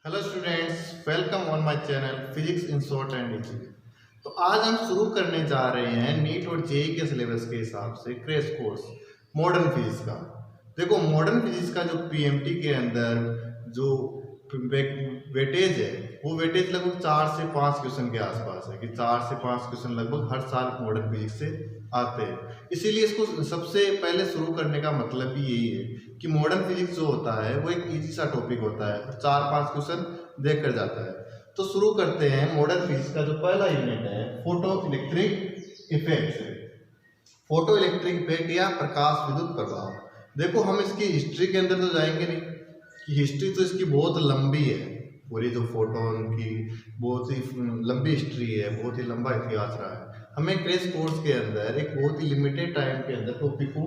Hello students, welcome on my channel physics in short and easy. तो आज हम शुरू करने जा रहे हैं नीट और जेईई के सिलेबस के हिसाब से क्रैश कोर्स मॉडर्न फिजिक्स का। देखो, मॉडर्न फिजिक्स का जो पीएमटी के अंदर जो वेटेज है वो वेटेज लगभग 4 से 5 क्वेश्चन के आसपास है कि 4 से 5 क्वेश्चन लगभग हर साल मॉडर्न फिजिक्स से आते हैं। इसीलिए इसको सबसे पहले शुरू करने का मतलब भी यही है कि मॉडर्न फिजिक्स जो होता है वो एक इजी सा टॉपिक होता है और 4-5 क्वेश्चन देख कर जाता है। तो शुरू करते हैं मॉडर्न फिजिक्स का जो पहला यूनिट है फोटो इलेक्ट्रिक इफेक्ट से। फोटो इलेक्ट्रिक इफेक्ट या प्रकाश विद्युत प्रभाव। देखो, हम इसकी हिस्ट्री के अंदर तो जाएंगे नहीं कि हिस्ट्री तो इसकी बहुत लंबी है। पूरी जो फोटोन की बहुत ही लंबी हिस्ट्री है, बहुत ही लंबा इतिहास रहा है। हमें क्रैश कोर्स के अंदर एक बहुत ही लिमिटेड टाइम के अंदर टॉपिक को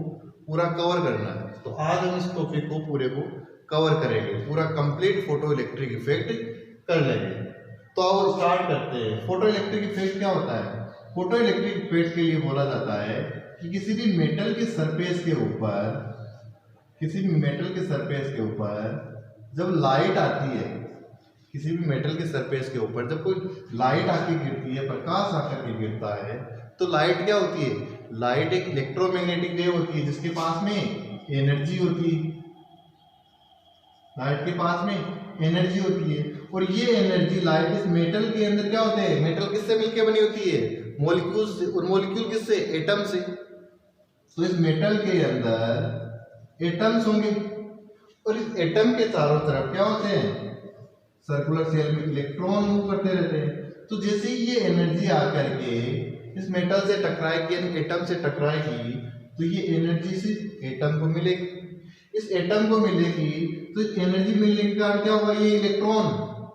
पूरा कवर करना है। तो आज हम इस टॉपिक को पूरे को कवर करेंगे, पूरा कंप्लीट फोटो इलेक्ट्रिक इफेक्ट कर लेंगे। तो आओ स्टार्ट करते हैं। फोटो इलेक्ट्रिक इफेक्ट क्या होता है? फोटो इलेक्ट्रिक इफेक्ट के लिए बोला जाता है कि किसी भी मेटल के सरफेस के ऊपर जब लाइट आती है, किसी भी मेटल के सरफेस के ऊपर जब कोई लाइट आके गिरती है, प्रकाश आकर के गिरता है, तो लाइट क्या होती है? लाइट एक इलेक्ट्रोमैग्नेटिक वेव होती है जिसके पास में एनर्जी होती है। लाइट के पास में एनर्जी होती है और ये एनर्जी लाइट इस मेटल के अंदर क्या होते हैं? मेटल किससे मिलकर बनी होती है? मॉलिक्यूल से। और मॉलिक्यूल किससे? एटम से। तो इस मेटल के अंदर एटम्स होंगे और इस एटम के चारों तरफ क्या होते हैं? सर्कुलर शेल में इलेक्ट्रॉन मूव करते रहते हैं। तो जैसे ही ये एनर्जी आकर के इस मेटल से टकराएगी, यानी एटम से टकराएगी, तो ये एनर्जी से एटम को मिलेगी। इस एटम को मिलेगी तो इस एनर्जी मिलने के कारण क्या होगा? ये इलेक्ट्रॉन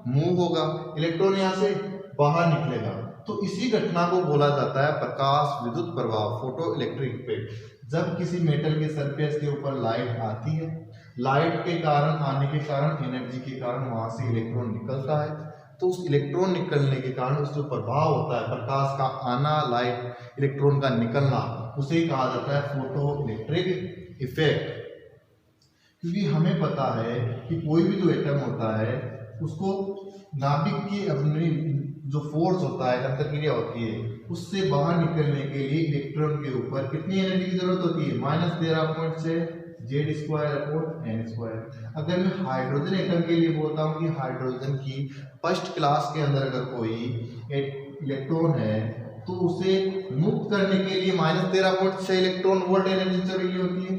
मूव होगा, इलेक्ट्रॉन यहाँ से बाहर निकलेगा। तो इसी घटना को बोला जाता है प्रकाश विद्युत प्रभाव, फोटो इलेक्ट्रिक इफेक्ट। जब किसी मेटल के सरफेस के ऊपर लाइट आती है, लाइट के कारण आने के कारण, एनर्जी के कारण वहां से इलेक्ट्रॉन निकलता है, तो उस इलेक्ट्रॉन निकलने के कारण उस जो प्रभाव होता है, प्रकाश का आना, लाइट इलेक्ट्रॉन का निकलना, उसे कहा जाता है फोटो इलेक्ट्रिक इफेक्ट। क्योंकि हमें पता है कि कोई भी जो एटम होता है उसको नाभिक की अपनी जो फोर्स होता है, अंतर क्रिया होती है, उससे बाहर निकलने के लिए इलेक्ट्रॉन के ऊपर कितनी एनर्जी की जरूरत होती है? -13.6 Z²/n²। अगर मैं हाइड्रोजन एटम के लिए बोलता हूँ कि हाइड्रोजन की फर्स्ट क्लास के अंदर अगर कोई इलेक्ट्रॉन है तो उसे मुक्त करने के लिए -13.6 इलेक्ट्रॉन वोल्ट एनर्जी चाहिए होती है।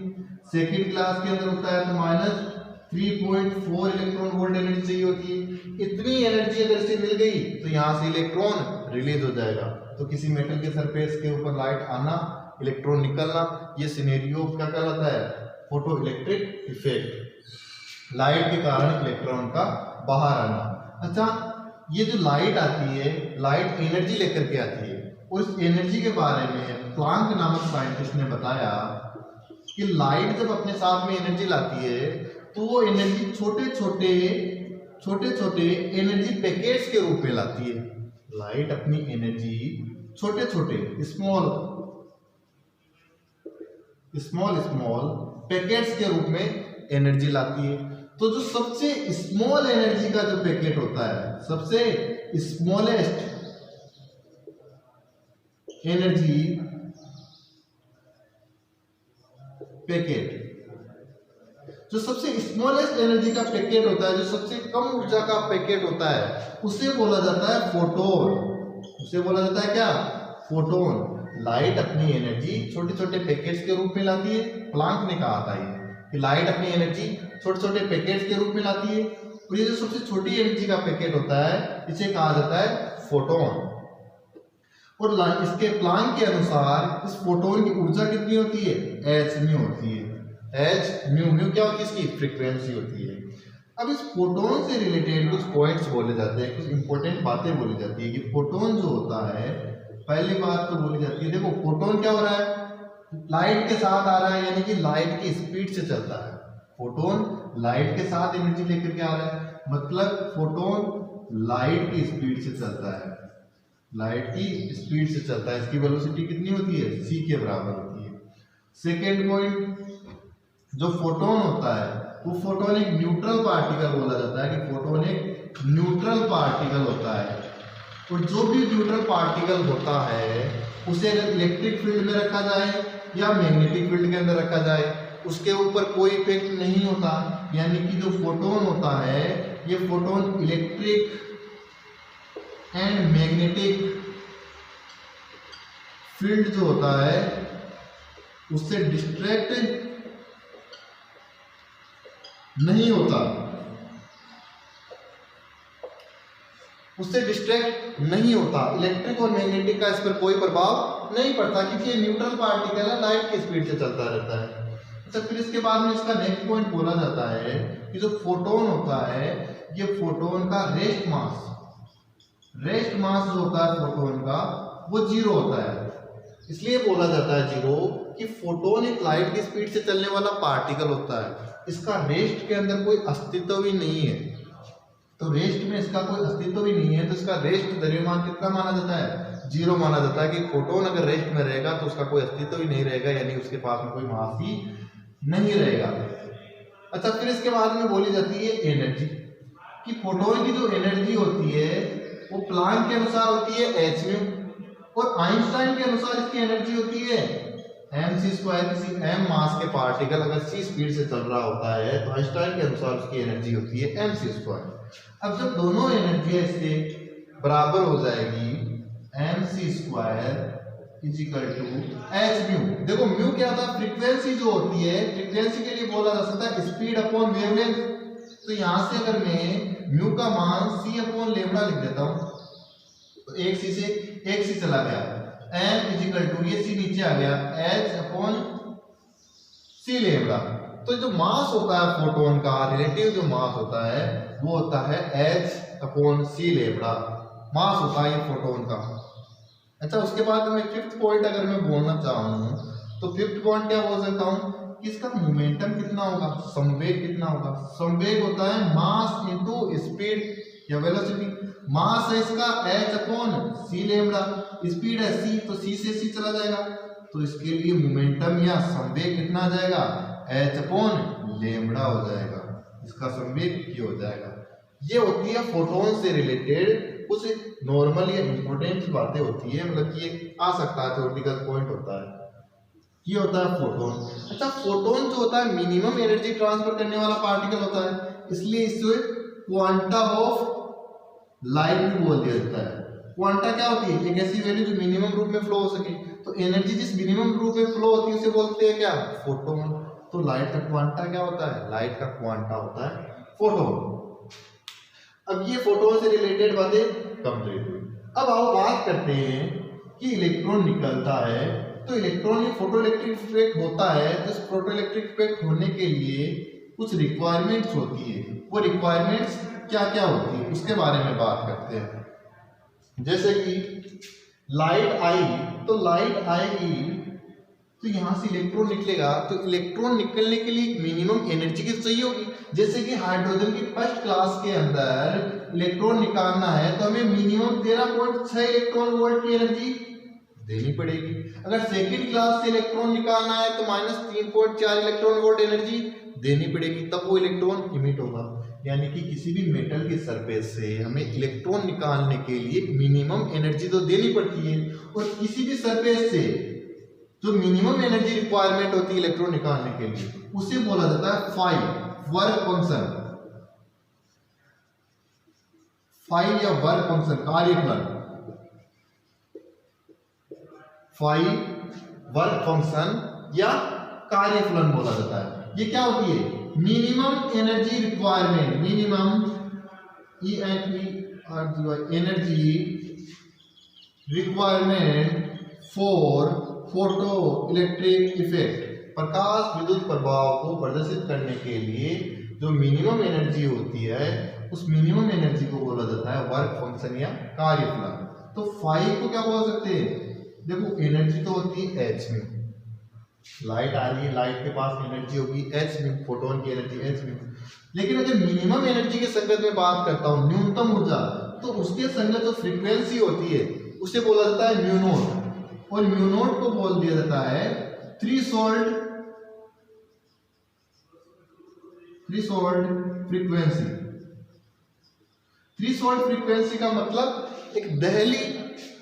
सेकेंड क्लास के अंदर होता है तो -3.4 इलेक्ट्रॉन वोल्ट एनर्जी चाहिए होती है। इतनी एनर्जी अगर इसे मिल गई तो यहाँ से इलेक्ट्रॉन रिलीज हो जाएगा। तो किसी मेटल के सरफेस के ऊपर लाइट आना, इलेक्ट्रॉन निकलना, ये सिनेरियो क्या कहलाता है? Photoelectric effect. लाइट के कारण इलेक्ट्रॉन का बाहर आना। अच्छा, ये जो लाइट आती है, लाइट एनर्जी लेकर के आती है और इस एनर्जी के बारे में प्लांक नामक साइंटिस्ट ने बताया कि लाइट जब अपने साथ में एनर्जी लाती है तो वो एनर्जी छोटे छोटे एनर्जी पैकेट्स के रूप में लाती है। लाइट अपनी एनर्जी छोटे छोटे स्मॉल पैकेट्स के रूप में एनर्जी लाती है। तो जो सबसे स्मॉल एनर्जी का जो पैकेट होता है, सबसे स्मॉलेस्ट एनर्जी पैकेट, जो सबसे स्मॉलेस्ट एनर्जी का पैकेट होता है, जो सबसे कम ऊर्जा का पैकेट होता है, उसे बोला जाता है फोटोन। उसे बोला जाता है क्या? फोटोन। लाइट अपनी एनर्जी छोटे छोटे पैकेट्स के रूप में लाती है। प्लांक ने कहा था ये कि लाइट अपनी एनर्जी छोटे छोटे पैकेट्स के रूप में लाती है और ये जो सबसे छोटी एनर्जी का पैकेट होता है इसे कहा जाता है फोटोन। और इसके प्लांक के अनुसार इस फोटोन की ऊर्जा कितनी होती है? h होती है। म्यू क्या होती है? इसकी फ्रीक्वेंसी होती है। अब इस फोटोन से रिलेटेड कुछ पॉइंट्स बोले जाते हैं, कुछ इंपॉर्टेंट बातें बोली जाती है कि फोटोन जो होता है, पहली बात तो बोली जाती है, देखो फोटोन क्या हो रहा है? लाइट के साथ आ रहा है, यानी कि लाइट की स्पीड से चलता है। फोटोन लाइट के साथ एनर्जी लेकर के आ रहा है, मतलब फोटोन लाइट की स्पीड से चलता है। लाइट की स्पीड से चलता है, इसकी वेलोसिटी कितनी होती है? c के बराबर होती है। सेकेंड पॉइंट, जो फोटोन होता है वो फोटोन एक न्यूट्रल पार्टिकल बोला जाता है कि फोटोन एक न्यूट्रल पार्टिकल होता है, और जो भी न्यूट्रल पार्टिकल होता है उसे अगर इलेक्ट्रिक फील्ड में रखा जाए या मैग्नेटिक फील्ड के अंदर रखा जाए, उसके ऊपर कोई इफेक्ट नहीं होता। यानी कि जो फोटोन होता है, ये photon electric and magnetic field जो होता है उससे डिस्ट्रैक्ट नहीं होता, उससे डिस्ट्रैक्ट नहीं होता। इलेक्ट्रिक और मैग्नेटिक का इस पर कोई प्रभाव नहीं पड़ता, क्योंकि ये न्यूट्रल पार्टिकल है, लाइट की स्पीड से चलता रहता है। अच्छा, फिर इसके बाद में इसका नेक्स्ट पॉइंट बोला जाता है कि जो फोटोन होता है, ये फोटोन का रेस्ट मास जो होता है फोटोन का वो जीरो होता है। इसलिए बोला जाता है जीरो कि फोटोन एक लाइट की स्पीड से चलने वाला पार्टिकल होता है, इसका रेस्ट के अंदर कोई अस्तित्व ही नहीं है। तो रेस्ट में इसका कोई अस्तित्व ही नहीं है, तो इसका रेस्ट द्रव्यमान कितना माना जाता है? जीरो माना जाता है कि फोटोन अगर रेस्ट में रहेगा तो उसका कोई अस्तित्व ही नहीं रहेगा, यानी उसके पास में कोई मास ही नहीं रहेगा। अच्छा, फिर इसके बाद में बोली जाती है एनर्जी, कि फोटोन की जो एनर्जी होती है वो प्लांक के अनुसार होती है h म्यू, और आइंस्टाइन के अनुसार इसकी एनर्जी होती है mc²। किसी m मास के पार्टिकल अगर c स्पीड से चल रहा होता है तो आइंस्टाइन के अनुसार उसकी एनर्जी होती है mc²। अब जब दोनों एनर्जी इससे बराबर हो जाएगी, mc² is equal to h mu. देखो म्यू क्या था? फ्रीक्वेंसी जो होती है, फ्रीक्वेंसी के लिए बोला जा सकता है स्पीड अपॉन वेवलेंथ। तो यहां से अगर मैं म्यू का मान c अपॉन लेमड़ा लिख देता हूं, तो एक सी चला गया, m इजिकल टू ये c नीचे आ गया, h अपॉन c लेमड़ा। तो जो मास होता है फोटोन का, रिलेटिव जो मास होता है वो होता है h अपॉन c लेमड़ा, मास होता है फोटोन का। अच्छा, उसके बाद में फिफ्थ पॉइंट अगर मैं बोलना चाहूँ तो फिफ्थ पॉइंट क्या बोल सकता हूँ कि इसका मोमेंटम कितना होगा, संवेग कितना होगा। संवेग होता है मास इनटू स्पीड या वेलोसिटी। मास है इसका h upon c lambda, speed है c, तो c से c चला जाएगा, तो इसके लिए मोमेंटम या संवेग कितना आ जाएगा? h अपॉन लेमड़ा हो जाएगा, इसका संवेग ये हो जाएगा। ये होती है फोटोन से रिलेटेड कुछ नॉर्मल या इंपॉर्टेंट बातें होती है, मतलब कि ये आ सकता है, थ्योरेटिकल पॉइंट होता है। ये होता है फोटोन। अच्छा, फोटोन जो होता है मिनिमम एनर्जी ट्रांसफर करने वाला पार्टिकल होता है, इसलिए इसे क्वांटा ऑफ लाइट भी बोल दिया जाता है। क्वांटा क्या होती है? एक ऐसी वैल्यू जो मिनिमम रूप में फ्लो हो सके। तो एनर्जी जिस मिनिमम रूप में फ्लो होती है उसे बोलते हैं क्या? फोटोन। तो लाइट का क्वांटा क्या होता है? लाइट का क्वांटा होता है फोटोन। अब ये फोटोन से रिलेटेड बातें कंप्लीट हुई। अब आओ बात करते हैं कि इलेक्ट्रॉन निकलता है, तो इलेक्ट्रॉन ये फोटो इलेक्ट्रिक इफेक्ट होता है, तो इस फोटो इलेक्ट्रिक इफेक्ट होने के लिए कुछ रिक्वायरमेंट्स होती है। वो रिक्वायरमेंट्स क्या क्या होती है उसके बारे में बात करते हैं। जैसे कि लाइट आई, तो लाइट आएगी तो यहाँ से इलेक्ट्रॉन निकलेगा, तो इलेक्ट्रॉन निकलने के लिए मिनिमम एनर्जी की चाहिए होगी। जैसे कि हाइड्रोजन की फर्स्ट क्लास के अंदर इलेक्ट्रॉन निकालना है तो हमें मिनिमम 13.6 इलेक्ट्रॉन वोल्ट की एनर्जी देनी पड़ेगी। अगर सेकंड क्लास से इलेक्ट्रॉन निकालना है तो -3.4 इलेक्ट्रॉन वोल्ट एनर्जी देनी पड़ेगी, तब वो इलेक्ट्रॉन इमिट होगा। यानी कि किसी भी मेटल की सरफेस से हमें इलेक्ट्रॉन निकालने के लिए मिनिमम एनर्जी तो देनी पड़ती है, और किसी भी सरफेस से जो मिनिमम एनर्जी रिक्वायरमेंट होती है इलेक्ट्रॉन निकालने के लिए उसे बोला जाता है फाई, वर्क फंक्शन। फाई या वर्क फंक्शन, कार्यफलन। फाई वर्क फंक्शन या कार्यफलन बोला जाता है। ये क्या होती है? Minimum energy requirement, minimum energy requirement for photoelectric effect. प्रकाश विद्युत प्रभाव को प्रदर्शित करने के लिए जो मिनिमम एनर्जी होती है उस मिनिमम एनर्जी को बोला जाता है वर्क फंक्शन या कार्यफलन। तो फाई को क्या बोल सकते हैं? देखो एनर्जी तो होती है h म्यू, लाइट आ रही है, लाइट के पास एनर्जी होगी h म्यू, फोटोन की एनर्जी h म्यू। लेकिन अगर मिनिमम एनर्जी के संगत में बात करता हूँ, न्यूनतम ऊर्जा, तो उसके संगत जो फ्रीक्वेंसी होती है उसे बोला जाता है म्यू नॉट, और म्यू नॉट को बोल दिया जाता है थ्रेशोल्ड फ्रीक्वेंसी। थ्रेशोल्ड फ्रीक्वेंसी का मतलब एक दहली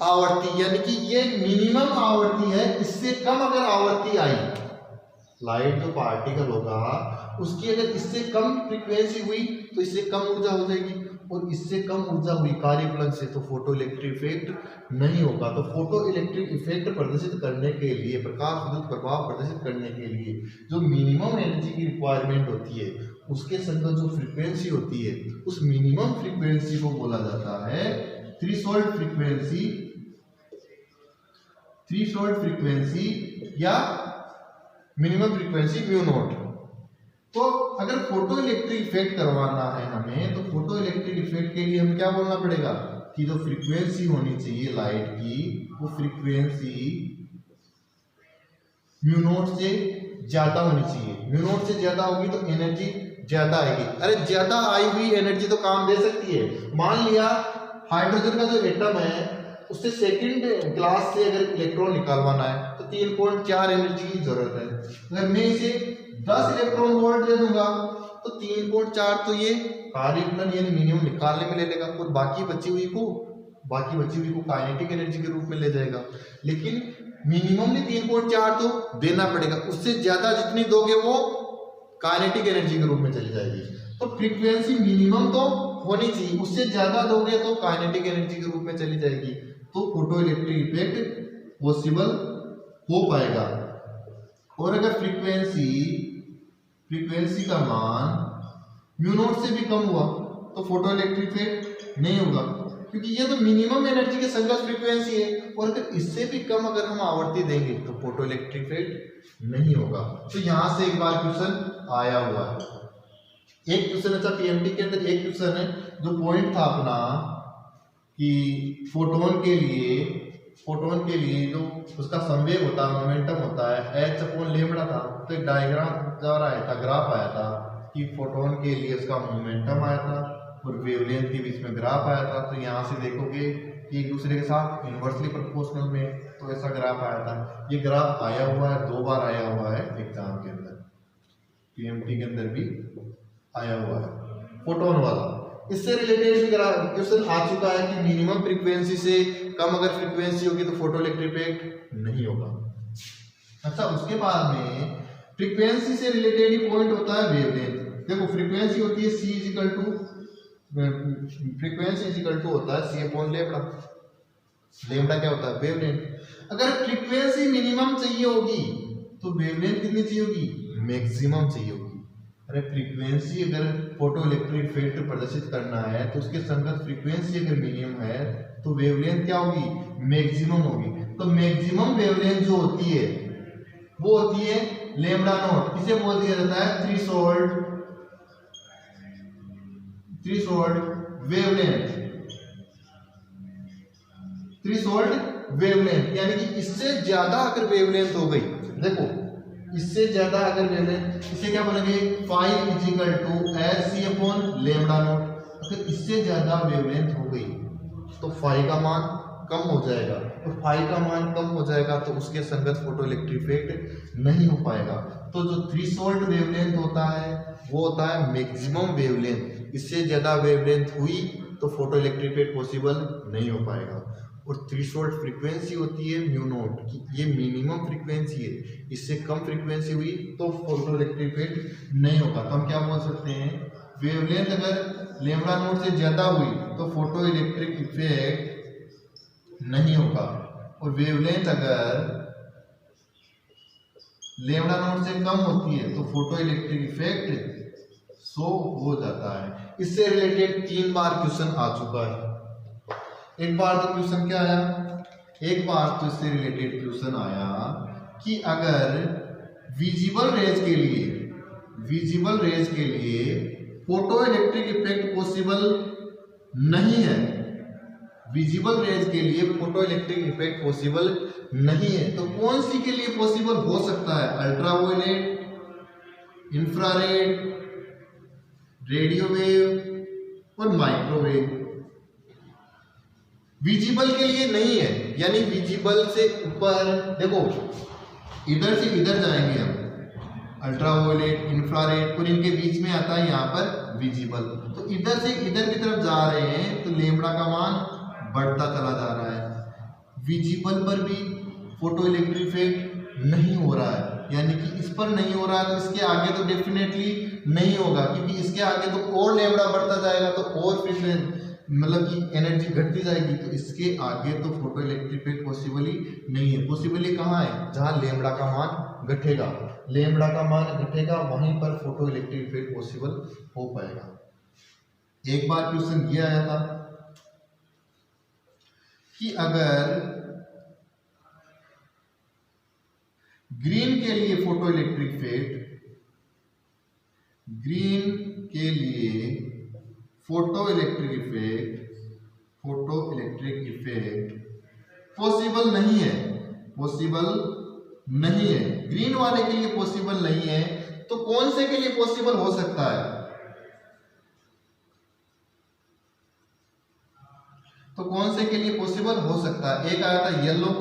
आवर्ती, यानी कि ये मिनिमम आवर्ती है, इससे कम अगर आवर्ती आई, लाइट जो पार्टिकल होगा उसकी अगर इससे कम फ्रीक्वेंसी हुई तो इससे कम ऊर्जा हो जाएगी, और इससे कम ऊर्जा हुई कार्यफलन से तो फोटो इलेक्ट्रिक इफेक्ट नहीं होगा। तो फोटो इलेक्ट्रिक इफेक्ट प्रदर्शित करने के लिए, प्रकाश विद्युत प्रभाव प्रदर्शित करने के लिए जो मिनिमम एनर्जी की रिक्वायरमेंट होती है उसके संगत जो फ्रीक्वेंसी होती है उस मिनिमम फ्रीक्वेंसी को बोला जाता है थ्रेशोल्ड फ्रीक्वेंसी, थ्रेशोल्ड फ्रीक्वेंसी या मिनिमम फ्रीक्वेंसी म्यू नॉट। तो अगर फोटो इलेक्ट्रिक इफेक्ट करवाना है हमें, तो फोटो इलेक्ट्रिक इफेक्ट के लिए हमें क्या बोलना पड़ेगा कि जो फ्रीक्वेंसी होनी चाहिए लाइट की वो फ्रीक्वेंसी म्यू नॉट से ज्यादा होनी चाहिए। म्यू नॉट से ज्यादा होगी तो एनर्जी ज्यादा आएगी। अरे ज्यादा आई हुई एनर्जी तो काम दे सकती है। मान लिया हाइड्रोजन का जो एटम है उससे सेकंड क्लास से अगर इलेक्ट्रॉन निकालवाना है तो 3.4 एनर्जी की जरूरत है। अगर मैं इसे 10 इलेक्ट्रॉन वोल्ट दे दूंगा तो 3.4 तो ये कार्यफलन यानी मिनिमम निकालने में ले लेगा, और बाकी बची हुई को काइनेटिक एनर्जी के रूप में ले जाएगा। लेकिन मिनिमम ने 3.4 तो देना पड़ेगा, उससे ज्यादा जितनी दोगे वो काइनेटिक एनर्जी के रूप में चली जाएगी। तो फ्रीक्वेंसी मिनिमम तो होनी चाहिए, उससे ज्यादा दोगे तो काइनेटिक एनर्जी के रूप में चली जाएगी, तो फोटो इलेक्ट्रिक इफेक्ट पॉसिबल हो पाएगा। और अगर फ्रीक्वेंसी का मान म्यू नॉट से भी कम हुआ तो फोटो इलेक्ट्रिक इफेक्ट नहीं होगा, क्योंकि ये तो मिनिमम एनर्जी के संगत फ्रीक्वेंसी है। और अगर इससे भी कम अगर हम आवर्ती देंगे तो फोटो इलेक्ट्रिक इफेक्ट नहीं होगा। तो यहां से एक बार क्वेश्चन आया हुआ है, एक क्वेश्चन अच्छा पीएमटी के अंदर एक क्वेश्चन है जो पॉइंट था अपना कि फोटोन के लिए जो उसका संवेग होता है, मोमेंटम होता है h/λ था। तो एक डायग्राम द्वारा आया था, ग्राफ आया था कि फोटोन के लिए उसका मोमेंटम आया था और वेवलेंथ के बीच में ग्राफ आया था। तो यहाँ से देखोगे कि एक दूसरे के साथ इनवर्सली प्रोपोर्शनल में तो ऐसा ग्राफ आया था। ये ग्राफ आया हुआ है, 2 बार आया हुआ है एग्जाम के अंदर, पीएमटी के अंदर भी आया हुआ है फोटोन वाला। इससे रिलेटेड भी क्वेश्चन आ चुका है कि मिनिमम फ्रीक्वेंसी से कम अगर फ्रीक्वेंसी होगी तो फोटो इलेक्ट्रिक इफेक्ट नहीं होगा। अच्छा, उसके बाद में फ्रीक्वेंसी से रिलेटेड ही पॉइंट होता है वेवलेंथ। देखो फ्रीक्वेंसी होती है फ्रीक्वेंसी होता है c/λ। लेमडा क्या होता है? वेवलेंथ। अगर फ्रीक्वेंसी मिनिमम चाहिए होगी तो वेवलेंथ कितनी चाहिए होगी? मैक्सिमम चाहिए होगी। अरे फ्रीक्वेंसी अगर फोटो इलेक्ट्रिक इफेक्ट प्रदर्शित करना है तो उसके संगत फ्रीक्वेंसी अगर मिनिमम है तो वेवलेंथ क्या होगी? मैक्सिमम होगी। तो मैक्सिमम वेवलेंथ जो होती है वो होती है लैम्डा नॉट। इसे बोल दिया जाता है थ्रेशोल्ड वेवलेंथ। यानी कि इससे ज्यादा अगर वेवलेंथ हो गई, देखो इससे ज्यादा अगर वेवलेंथ, इसे क्या बोलेंगे? Phi is equal to hc/λ naught. अगर इससे ज्यादा वेवलेंथ हो गई तो फाई का मान कम हो जाएगा, और फाई का मान कम हो जाएगा तो उसके संगत फोटो इलेक्ट्रिक इफेक्ट नहीं हो पाएगा। तो जो थ्रेशोल्ड वेवलेंथ होता है वो होता है मैक्सिमम वेवलेंथ। इससे ज्यादा वेवलेंथ हुई तो फोटो इलेक्ट्रिक इफेक्ट पॉसिबल नहीं हो पाएगा। और थ्रेशोल्ड फ्रीक्वेंसी होती है म्यू नॉट की, ये मिनिमम फ्रीक्वेंसी है। इससे कम फ्रीक्वेंसी हुई तो फोटो इलेक्ट्रिक इफेक्ट नहीं होगा। तो हम क्या बोल सकते हैं? वेवलेंथ अगर लैम्डा नॉट से ज्यादा हुई तो फोटो इलेक्ट्रिक इफेक्ट नहीं होगा, और वेवलेंथ अगर लैम्डा नॉट से कम होती है तो फोटो इलेक्ट्रिक इफेक्ट शो हो जाता है। इससे रिलेटेड 3 बार क्वेश्चन आ चुका है। एक बार तो क्वेश्चन क्या आया? एक बार तो इससे रिलेटेड क्वेश्चन आया कि अगर विजिबल रेज के लिए फोटो इलेक्ट्रिक इफेक्ट पॉसिबल नहीं है, विजिबल रेज के लिए फोटो इलेक्ट्रिक इफेक्ट पॉसिबल नहीं है, तो कौन सी के लिए पॉसिबल हो सकता है? अल्ट्रावायलेट, इंफ्रारेड, रेडियो वेव और माइक्रोवेव। विजिबल के लिए नहीं है, यानी विजिबल से ऊपर, देखो इधर से इधर जाएंगे हम, अल्ट्रावायलेट, इंफ्रारेड, और इनके बीच में आता है यहाँ पर विजिबल। तो इधर से इधर की तरफ जा रहे हैं तो लेमड़ा का मान बढ़ता चला जा रहा है। विजिबल पर भी फोटो इलेक्ट्रिक इफेक्ट नहीं हो रहा है, यानी कि इस पर नहीं हो रहा है, तो इसके आगे तो डेफिनेटली नहीं होगा, क्योंकि इसके आगे तो और लेमड़ा बढ़ता जाएगा तो और फिर मतलब कि एनर्जी घटती जाएगी, तो इसके आगे तो फोटो इलेक्ट्रिक इफेक्ट पॉसिबली नहीं है। पॉसिबली कहाँ है? जहाँ लेमड़ा का मान घटेगा, लेमड़ा का मान घटेगा वहीं पर फोटो इलेक्ट्रिक इफेक्ट पॉसिबल हो पाएगा। एक बार क्वेश्चन ये आया था कि अगर ग्रीन के लिए फोटो इलेक्ट्रिक इफेक्ट, ग्रीन के लिए फोटो इलेक्ट्रिक इफेक्ट पॉसिबल नहीं है, पॉसिबल नहीं है, ग्रीन वाले के लिए पॉसिबल नहीं है, तो कौन से के लिए पॉसिबल हो सकता है? तो कौन से के लिए पॉसिबल हो सकता है? एक आया था येलो,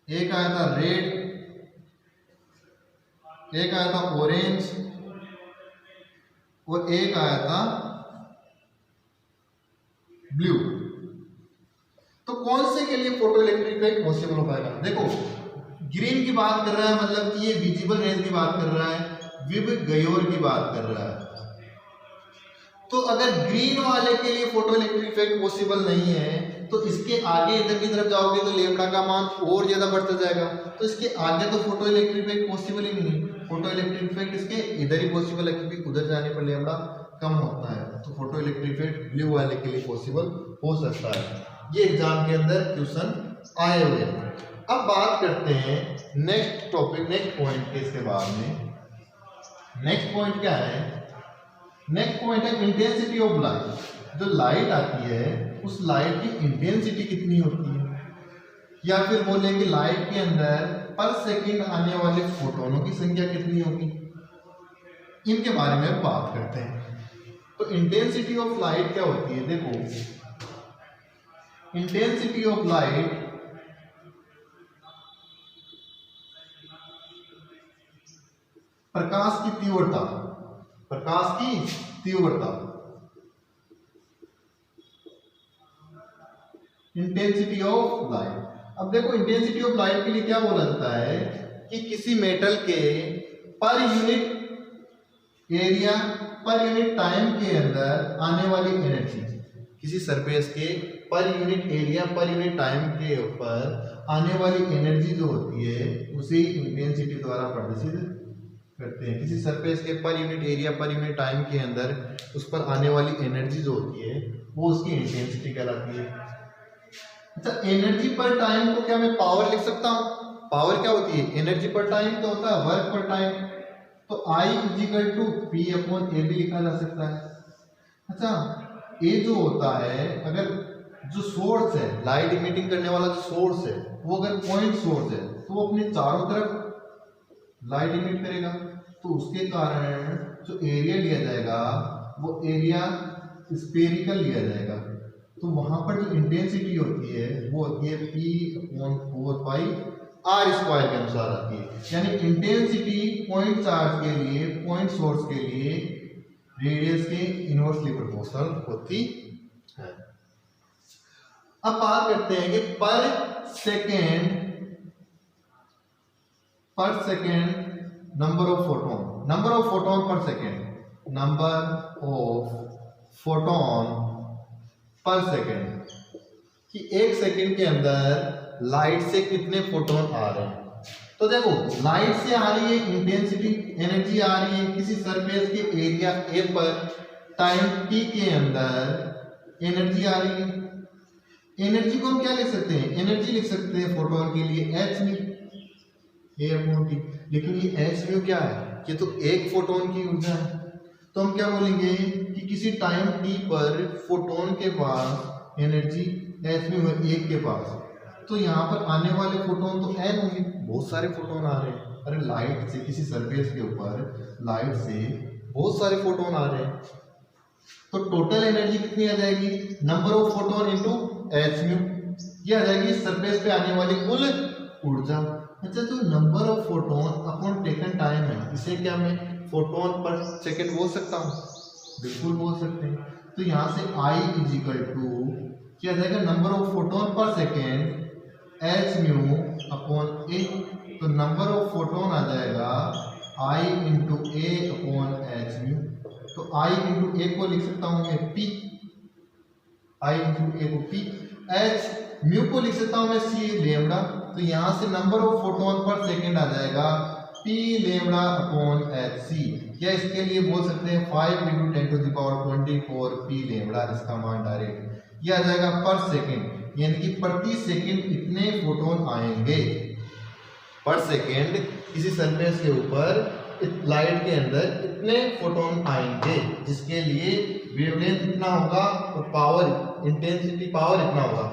एक आया था रेड, एक आया था ऑरेंज और एक आया था ब्लू। तो कौन से के लिए फोटो इलेक्ट्रिक इफेक्ट पॉसिबल हो पाएगा? देखो ग्रीन की बात कर रहा है, मतलब कि ये विजिबल रेज की बात कर रहा है, विव गयोर की बात कर रहा है। तो अगर ग्रीन वाले के लिए फोटो इलेक्ट्रिक इफेक्ट पॉसिबल नहीं है, तो इसके आगे इधर की तरफ जाओगे तो लेमड़ा का मान और ज्यादा बढ़ता जाएगा, तो इसके आगे तो फोटो इलेक्ट्रिक इफेक्ट पॉसिबल ही नहीं है। फोटो इलेक्ट्रिक इफेक्ट इसके इधर ही पॉसिबल है, क्योंकि उधर जाने पर लेमड़ा कम होता है, तो फोटो इलेक्ट्रिक इफेक्ट ब्लू वाले के लिए पॉसिबल हो सकता है। ये एग्जाम के अंदर क्वेश्चन आए हुए हैं। अब बात करते हैं नेक्स्ट टॉपिक, नेक्स्ट पॉइंट के इसके बाद में। नेक्स्ट पॉइंट क्या है? नेक्स्ट पॉइंट है इंटेंसिटी ऑफ लाइट। जो लाइट आती है उस लाइट की इंटेंसिटी कितनी होती है, या फिर बोले कि लाइट के अंदर पर सेकंड आने वाले फोटोनों की संख्या कितनी होगी, इनके बारे में बात करते हैं। तो इंटेंसिटी ऑफ लाइट क्या होती है? देखो इंटेंसिटी ऑफ लाइट प्रकाश की तीव्रता, प्रकाश की तीव्रता, इंटेंसिटी ऑफ लाइट। अब देखो इंटेंसिटी ऑफ लाइट के लिए क्या बोला जाता है कि किसी मेटल के per unit area per unit time के अंदर आने वाली एनर्जी, किसी सरफेस के per unit area per unit time के ऊपर आने वाली एनर्जी जो होती है उसे इंटेंसिटी द्वारा प्रदर्शित करते हैं। किसी सरफेस के per unit area per unit time के अंदर उस पर आने वाली एनर्जी जो होती है वो उसकी इंटेंसिटी कहलाती है। अच्छा, एनर्जी पर टाइम को क्या मैं पावर लिख सकता हूँ? पावर क्या होती है? एनर्जी पर टाइम तो होता है वर्क पर टाइम, तो I is equal to P upon A भी लिखा जा सकता है। अच्छा, ए जो होता है, अगर जो सोर्स है लाइट इमिटिंग करने वाला जो सोर्स है वो अगर पॉइंट सोर्स है तो वो अपने चारों तरफ लाइट इमिट करेगा, तो उसके कारण जो एरिया लिया जाएगा वो एरिया स्फेरिकल लिया जाएगा। तो वहां पर जो इंटेंसिटी होती है वो होती है P upon 4 pi r square के अनुसार आती है। यानी इंटेंसिटी पॉइंट चार्ज के लिए, पॉइंट सोर्स के लिए रेडियस के इनवर्सली प्रोपोर्शनल होती है। अब बात करते हैं कि पर second number of photon, number of photon per second, number of photon per second, कि एक सेकेंड के अंदर लाइट से कितने फोटोन आ रहे हैं। तो देखो लाइट से आ रही है इंटेंसिटी, एनर्जी आ रही है किसी सरफेस के एरिया ए पर टाइम टी के अंदर एनर्जी आ रही है। एनर्जी को हम क्या लिख सकते हैं? एनर्जी लिख सकते हैं फोटोन के लिए एच न्यू, ए अपॉन टी। लेकिन ये एच न्यू क्या है? ये तो एक फोटोन की ऊर्जा है, तो हम क्या बोलेंगे कि किसी टाइम टी पर फोटोन के पास एनर्जी एच न्यू है एक के पास, तो यहाँ पर आने वाले फोटोन तो एन होंगे, बहुत सारे फोटोन आ रहे हैं। अरे लाइट से किसी सरफेस के ऊपर लाइट से बहुत सारे फोटोन आ रहे हैं, तो टोटल एनर्जी कितनी आ जाएगी? Number of photon into H new, ये आ जाएगी सरफेस पे आने वाली कुल ऊर्जा। अच्छा, जो number of photon upon taken time है, इसे क्या मैं फोटोन पर सेकंड बोल सकता हूँ? बिल्कुल बोल सकते हैं। तो यहाँ से I इज इक्वल टू क्या जाएगा, number of photon per second H mu upon ए। तो नंबर ऑफ फोटोन आ जाएगा I into A upon H mu. तो I इंटू ए को लिख सकता हूँ मैं P, I इंटू ए को P, एच म्यू को लिख सकता हूँ मैं C लेमड़ा। तो यहाँ से number of photon per second आ जाएगा P lambda upon h c, या इसके लिए बोल सकते हैं 5 into 10 to the power 24 P lambda, इसका मान डायरेक्ट ये आ जाएगा पर सेकेंड, यानी कि प्रति सेकेंड इतने फोटोन आएंगे। पर सेकेंड किसी सरफेस के ऊपर लाइट के अंदर इतने फोटोन आएंगे, जिसके लिए वेवलेंथ इतना होगा और पावर इंटेंसिटी पावर इतना होगा।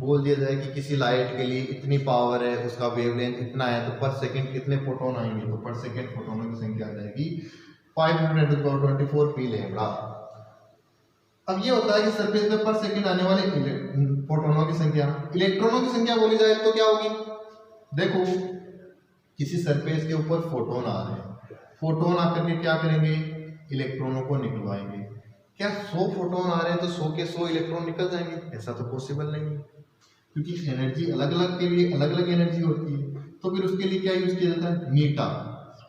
बोल दिया जाए कि किसी लाइट के लिए इतनी पावर है, उसका वेवलेंथ इतना है, तो पर सेकंड कितने फोटोन आएंगे, तो पर सेकंड फोटोनों की संख्या आ जाएगी 5 × 10⁻24 P लेमड़ा। अब ये होता है कि सरफेस पे पर सेकंड आने वाले फोटोनों की संख्या। इलेक्ट्रॉनों की संख्या बोली जाए तो क्या होगी, देखो किसी सरफेस के ऊपर फोटोन आ रहे हैं, फोटोन आकर के क्या करेंगे, इलेक्ट्रॉनों को निकलवाएंगे। क्या 100 फोटोन आ रहे हैं तो 100 के 100 इलेक्ट्रॉन निकल जाएंगे, ऐसा तो पॉसिबल नहीं है, क्योंकि एनर्जी अलग अलग के लिए अलग अलग एनर्जी होती है। तो फिर उसके लिए क्या यूज किया जाता है, नीटा।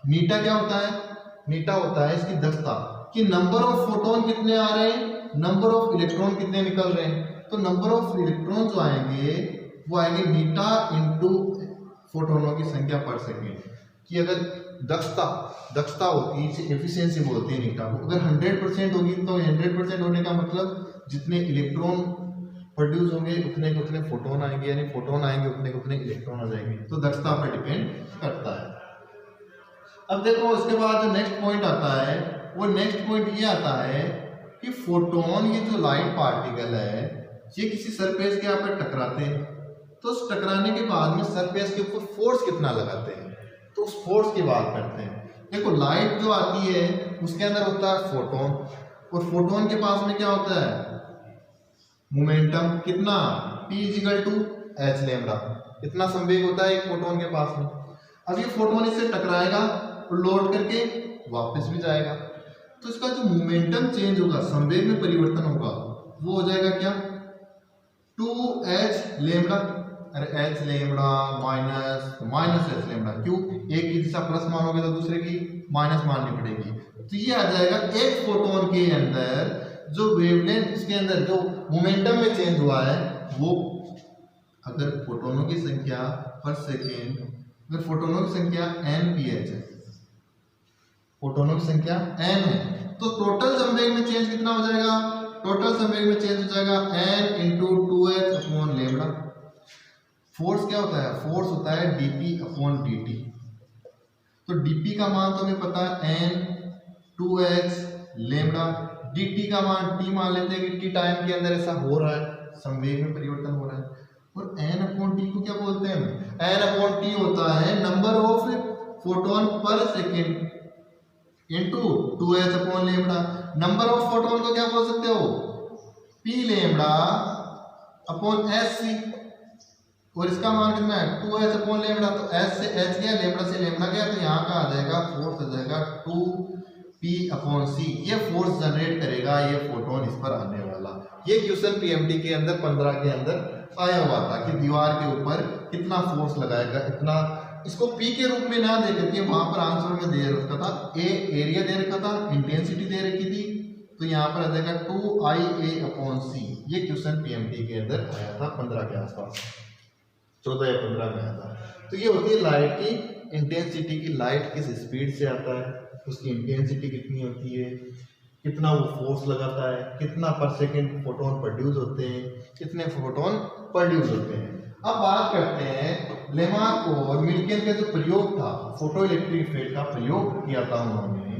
नीटा क्या होता है, नीटा होता है इसकी दक्षता कि नंबर ऑफ फोटोन कितने आ रहे हैं, नंबर ऑफ इलेक्ट्रॉन कितने निकल रहे हैं। तो नंबर ऑफ इलेक्ट्रॉन जो आएंगे वो आएंगे नीटा इंटू फोटोनों की संख्या पर सेकेंड। कि अगर दक्षता होती है, एफिशिएंसी बोलते हैं नीटा को, अगर 100% होगी तो 100% होने का मतलब जितने इलेक्ट्रॉन प्रोड्यूस होंगे उतने के उतने फोटोन आएंगे, यानी फोटोन आएंगे उतने के उतने इलेक्ट्रॉन आ जाएंगे। तो दक्षता पर डिपेंड करता है। अब देखो इसके बाद जो नेक्स्ट पॉइंट आता है, वो नेक्स्ट पॉइंट ये आता है कि फोटोन, ये जो लाइट पार्टिकल है, ये किसी सरफेस के यहाँ पर टकराते हैं, तो उस टकराने के बाद में सरफेस के ऊपर फोर्स कितना लगाते हैं, तो उस फोर्स की बात करते हैं। देखो लाइट जो आती है उसके अंदर होता है फोटोन, और फोटोन के पास में क्या होता है, मोमेंटम कितना, P = h लेमड़ा, इतना संवेग होता है एक फोटोन के पास में। अब ये फोटोन इससे टकराएगा और लौट करके वापस भी जाएगा, तो इसका जो मोमेंटम चेंज होगा, संवेग में परिवर्तन होगा, वो हो जाएगा क्या, 2h लेमड़ा। अरे h lambda minus h lambda, क्यों, एक की दिशा प्लस मानोगे तो दूसरे की माइनस माननी पड़ेगी। तो ये आ जाएगा एक फोटोन के अंदर जो वेवलेंथ, इसके अंदर जो मोमेंटम में चेंज हुआ है, वो अगर फोटोनों की संख्या पर सेकेंड, अगर फोटोनों की संख्या n/h है, फोटोनों की संख्या n है, तो टोटल संवेग में चेंज कितना हो जाएगा, टोटल संवेग में चेंज हो जाएगा n × 2h लेमड़ा। फोर्स क्या होता है, फोर्स होता है dp/dt। तो dp का मान तो हमें पता है n 2h लेमड़ा, dt का मान t मान लेते हैं कि t टाइम के अंदर ऐसा हो रहा है, संवेग में परिवर्तन हो रहा है। और n/t को क्या बोलते हैं, n/t होता है number of photon per second into 2h lambda. Number of photon को क्या बोल सकते हो, P लेमड़ा अपॉन एच, और इसका मान कितना है 2h लेमड़ा। तो h से h गया, लेमड़ा से लेमड़ा गया, तो यहाँ का आ जाएगा फोर्स आ जाएगा 2p/c। ये फोर्स जनरेट करेगा ये फोटोन इस पर आने वाला। ये क्वेश्चन PMT के अंदर 15 के अंदर आया हुआ था कि दीवार के ऊपर कितना फोर्स लगाएगा, इतना। इसको P के रूप में ना दे करके वहां पर आंसर में दे रखा था, A एरिया दे रखा था, इंटेंसिटी दे रखी थी, तो यहाँ पर आ जाएगा 2IA/c। ये क्वेश्चन PMT के अंदर आया था 15 के आसपास, 14 या 15 में आया था। तो ये होती है लाइट की इंटेंसिटी, की लाइट किस स्पीड से आता है, उसकी इंटेंसिटी कितनी होती है, कितना वो फोर्स लगाता है, कितना पर सेकेंड फोटोन प्रोड्यूस होते हैं, कितने फोटोन प्रोड्यूस होते हैं। अब बात करते हैं लेमार्क और मिल्कियन का जो प्रयोग था, फोटो इलेक्ट्रिक इफेक्ट का प्रयोग किया था उन्होंने,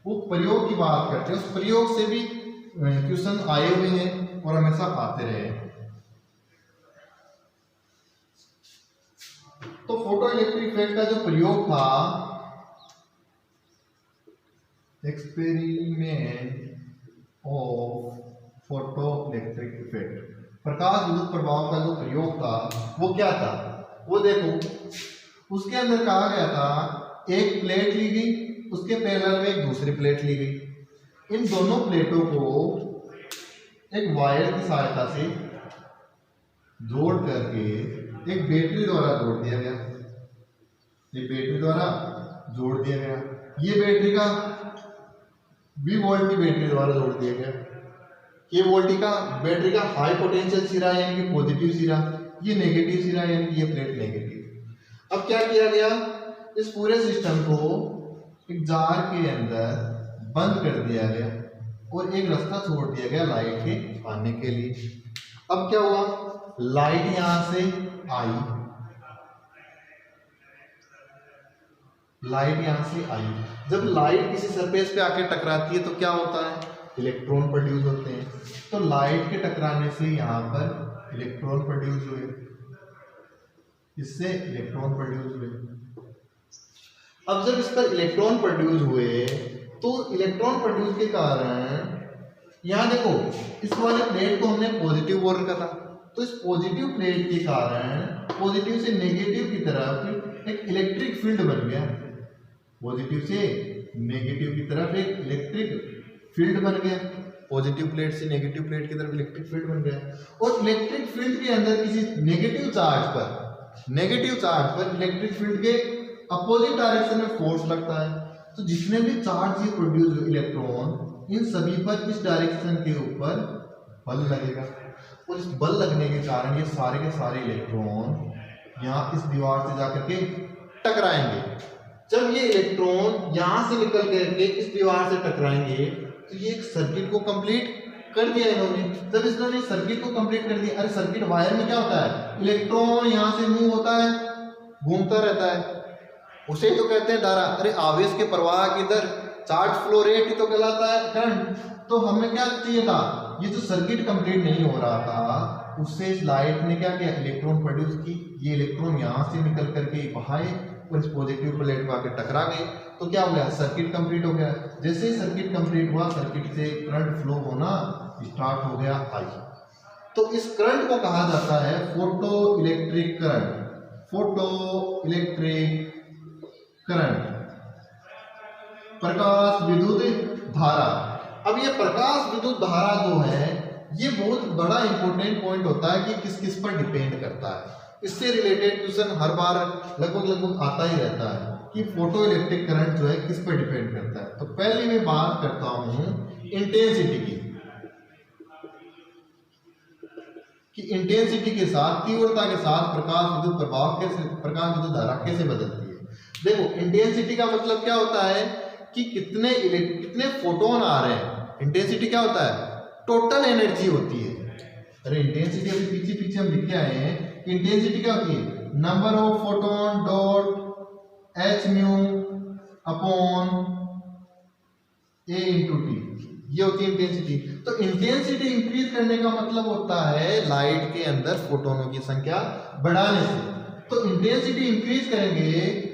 वो प्रयोग की बात करते हैं। उस प्रयोग से भी क्वेश्चन आए हुए हैं और हमेशा आते रहे। तो फोटो इलेक्ट्रिक इफेक्ट का जो प्रयोग था, experiment of photoelectric effect, प्रकाश विद्युत प्रभाव का जो प्रयोग था वो क्या था, वो देखो उसके अंदर कहा गया था एक प्लेट ली गई, उसके पैरेलल में एक दूसरी प्लेट ली गई, इन दोनों प्लेटों को एक वायर की सहायता से जोड़ करके एक बैटरी द्वारा जोड़ दिया गया, एक बैटरी द्वारा जोड़ दिया गया। ये बैटरी का V वोल्ट की बैटरी द्वारा जोड़ दिया गया। ये वोल्टी का बैटरी का हाई पोटेंशियल सिरा यानी कि पॉजिटिव सिरा, ये नेगेटिव सिरा यानी कि ये प्लेट नेगेटिव। अब क्या किया गया, इस पूरे सिस्टम को एक जार के अंदर बंद कर दिया गया और एक रास्ता छोड़ दिया गया लाइट के आने के लिए। अब क्या हुआ, लाइट यहां से आई, लाइट यहां से आई। जब लाइट किसी सरफेस पे आके टकराती है तो क्या होता है, इलेक्ट्रॉन प्रोड्यूस होते हैं। तो लाइट के टकराने से यहां पर इलेक्ट्रॉन प्रोड्यूस हुए, इससे इलेक्ट्रॉन प्रोड्यूस हुए। अब जब इस पर इलेक्ट्रॉन प्रोड्यूस हुए तो इलेक्ट्रॉन प्रोड्यूस के कारण यहां देखो इस वाले प्लेट को हमने पॉजिटिव बोल रखा था, तो इस पॉजिटिव प्लेट के कारण पॉजिटिव से नेगेटिव की तरफ एक इलेक्ट्रिक फील्ड बन गया, पॉजिटिव से नेगेटिव की तरफ एक इलेक्ट्रिक फील्ड बन गया, पॉजिटिव प्लेट से नेगेटिव प्लेट की तरफ इलेक्ट्रिक फील्ड बन गया। और इलेक्ट्रिक फील्ड के अंदर किसी नेगेटिव चार्ज पर इलेक्ट्रिक फील्ड के अपोजिट डायरेक्शन में फोर्स लगता है। तो जितने भी चार्ज ये प्रोड्यूस हुए इलेक्ट्रॉन, इन सभी पर इस डायरेक्शन के ऊपर बल लगेगा और इस बल लगने के कारण ये सारे के सारे इलेक्ट्रॉन यहाँ इस दीवार से जाकर के टकराएंगे। जब ये इलेक्ट्रॉन यहाँ से निकल करके इस दीवार से टकराएंगे तो ये एक सर्किट को कंप्लीट कर दिया इन्होंने। जब इन्होंने सर्किट को कंप्लीट कर दिया, अरे सर्किट वायर में क्या होता है, इलेक्ट्रॉन यहाँ से मूव होता है, घूमता रहता है, उसे तो कहते हैं धारा। अरे आवेश के प्रवाह की दर, चार्ज फ्लो रेट ही तो कहलाता है करंट। तो हमें क्या चाहिए था, ये जो सर्किट कंप्लीट नहीं हो रहा था उससे इस लाइट ने क्या किया, इलेक्ट्रॉन प्रोड्यूस की। ये इलेक्ट्रॉन यहाँ से निकल करके बाहर और इस पॉजिटिव प्लेट को आके टकरा गए तो क्या हो गया, सर्किट कंप्लीट हो गया। जैसे ही सर्किट कंप्लीट हुआ, सर्किट से करंट फ्लो होना स्टार्ट हो गया, आई। तो इस करंट को कहा जाता है photoelectric current, photoelectric current, प्रकाश विद्युत धारा। अब ये प्रकाश विद्युत धारा जो है ये बहुत बड़ा इंपॉर्टेंट पॉइंट होता है कि किस किस पर डिपेंड करता है। इससे रिलेटेड क्वेश्चन हर बार लगभग आता ही रहता है कि फोटो इलेक्ट्रिक करंट जो है किस पर डिपेंड करता है। तो पहले मैं बात करता हूं इंटेंसिटी की, कि इंटेंसिटी के साथ, तीव्रता के साथ प्रकाश विद्युत प्रभाव कैसे, प्रकाश विद्युत धारा कैसे बदलती है। देखो इंटेंसिटी का मतलब क्या होता है कि कितने फोटोन आ रहे हैं। इंटेंसिटी क्या होता है, टोटल एनर्जी होती है। अरे इंटेंसिटी अभी पीछे हम लिख के आए हैं कि इंटेंसिटी क्या होती है, number of photon dot H mu upon A into T, ये होती है इंटेंसिटी। तो इंटेंसिटी इंक्रीज करने का मतलब होता है लाइट के अंदर फोटोनों की संख्या बढ़ाने से। तो इंटेंसिटी इंक्रीज करेंगे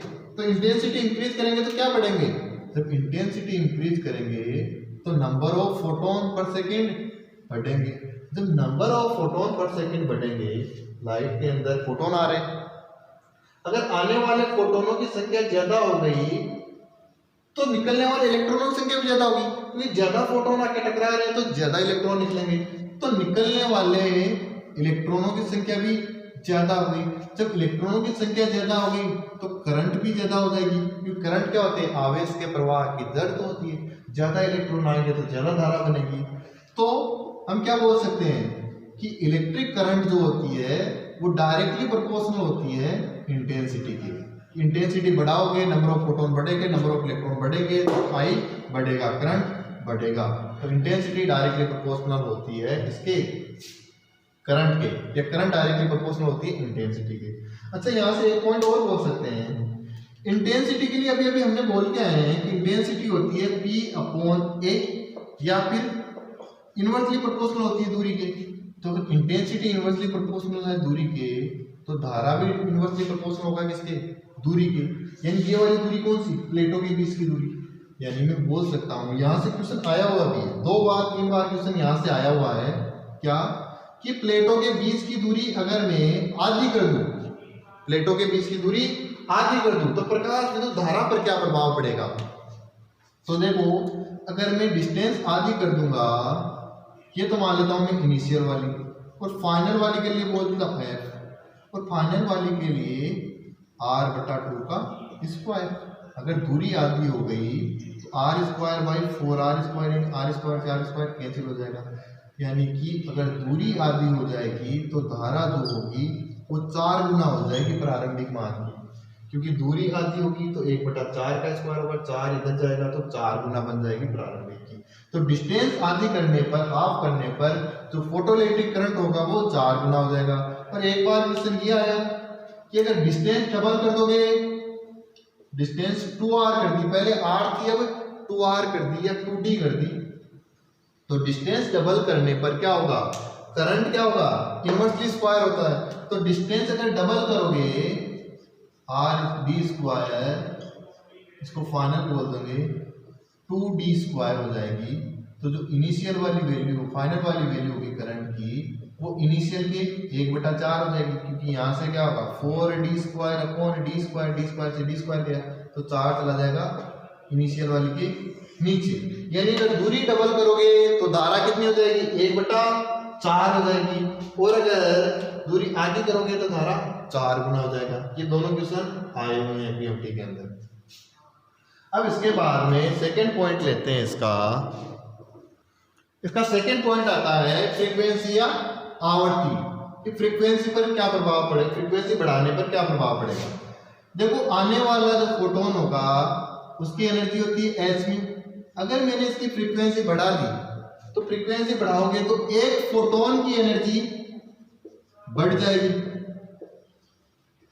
तो क्या बढ़ेंगे, जब इंटेंसिटी इंक्रीज करेंगे तो number of photon per second बढ़ेंगे। जब number of photon per second बढ़ेंगे, लाइट के अंदर फोटोन आ रहे हैं, अगर आने वाले फोटोनों की संख्या ज्यादा हो गई तो निकलने वाले इलेक्ट्रॉनों की संख्या भी ज्यादा होगी, क्योंकि ज्यादा फोटोन आके टकरा रहे हैं तो ज्यादा इलेक्ट्रॉन निकलेंगे, तो निकलने वाले इलेक्ट्रॉनों की संख्या भी ज्यादा हो गई। जब इलेक्ट्रॉनों की संख्या ज्यादा हो गई तो करंट भी ज्यादा हो जाएगी, क्योंकि करंट क्या होते हैं, आवेश के प्रवाह की दर तो होती है, ज्यादा इलेक्ट्रॉन आएंगे तो ज्यादा धारा बनेगी। तो हम क्या बोल सकते हैं कि इलेक्ट्रिक करंट जो होती है वो डायरेक्टली प्रोपोर्शनल होती है इंटेंसिटी की। इंटेंसिटी बढ़ाओगे, नंबर ऑफ फोटोन बढ़ेंगे, नंबर ऑफ इलेक्ट्रॉन बढ़ेंगे तो आई बढ़ेगा, करंट बढ़ेगा। तो इंटेंसिटी डायरेक्टली प्रोपोर्शनल होती है इसके करंट के, या करंट डायरेक्टली प्रोपोर्शनल होती है इंटेंसिटी के। अच्छा यहाँ से एक पॉइंट और बोल सकते हैं, इंटेंसिटी के लिए अभी हमने बोल के आए हैं कि इंटेंसिटी होती है P अपॉन ए, या फिर इनवर्सली प्रोपोर्शनल होती है दूरी के। तो अगर इंटेंसिटी इनवर्सली प्रोपोर्शनल है दूरी के तो धारा भी इनवर्सली प्रोपोर्शनल होगा किसके, दूरी के। यानी ये वाली दूरी कौन सी, प्लेटों के बीच की दूरी। यानी मैं बोल सकता हूँ, यहाँ से क्वेश्चन आया हुआ भी है, 2 बार 3 बार क्वेश्चन यहाँ से आया हुआ है क्या, कि प्लेटों के बीच की दूरी अगर मैं आधी कर दूं, प्लेटों के बीच की दूरी आधी कर दूं तो प्रकाश विद्युत धारा पर क्या प्रभाव पड़ेगा। तो देखो अगर मैं डिस्टेंस आधी कर दूंगा ये तो मान लेता हूं मैं इनिशियल वाली, और फाइनल वाली के लिए बोल देता एफ, और फाइनल वाली के लिए r/2 का स्क्वायर। अगर दूरी आधी हो गई तो r square by 4r square, r square से r स्क्वायर कैंसिल हो जाएगा, यानी कि अगर दूरी आधी हो जाएगी तो धारा जो होगी वो 4 गुना हो जाएगी प्रारंभिक मान की, क्योंकि दूरी आधी होगी तो 1/4 का स्क्वायर होगा, 4 इधर जाएगा तो 4 गुना बन जाएगी प्रारंभिक की। तो डिस्टेंस आधी करने पर, हाफ करने पर जो फोटोइलेक्ट्रिक करंट होगा वो 4 गुना हो जाएगा। और एक बार क्वेश्चन ये आया कि अगर डिस्टेंस डबल कर दोगे, डिस्टेंस 2r कर दी, पहले r थी अब 2r कर दी या 2d कर दी, तो डिस्टेंस डबल करने पर क्या होगा, करंट क्या होगा, इनवर्सली स्क्वायर होता है। तो डिस्टेंस अगर डबल करोगे r/d², इसको फाइनल बोल देंगे 2d² हो जाएगी। तो जो इनिशियल वाली वैल्यू, फाइनल वाली वैल्यू होगी करंट की, वो इनिशियल के 1/4 हो जाएगी, क्योंकि यहाँ से क्या होगा 4d² से d² गया तो 4 चला जाएगा इनिशियल वाली के नीचे। यानी अगर दूरी डबल करोगे तो धारा कितनी हो जाएगी, 1/4 हो जाएगी, और अगर दूरी आधी करोगे तो धारा 4 गुना हो जाएगा। ये दोनों क्वेश्चन आए हुए हैं पीएमटी के अंदर। अब इसके बाद में सेकंड पॉइंट लेते हैं इसका सेकंड पॉइंट आता है फ्रीक्वेंसी या आवर्ती, कि फ्रीक्वेंसी पर क्या प्रभाव पड़ेगा, फ्रीक्वेंसी बढ़ाने पर क्या प्रभाव पड़ेगा। देखो आने वाला जो फोटोन होगा उसकी एनर्जी होती है hν। अगर मैंने इसकी फ्रीक्वेंसी बढ़ा दी तो फ्रीक्वेंसी बढ़ाओगे तो एक फोटोन की एनर्जी बढ़ जाएगी,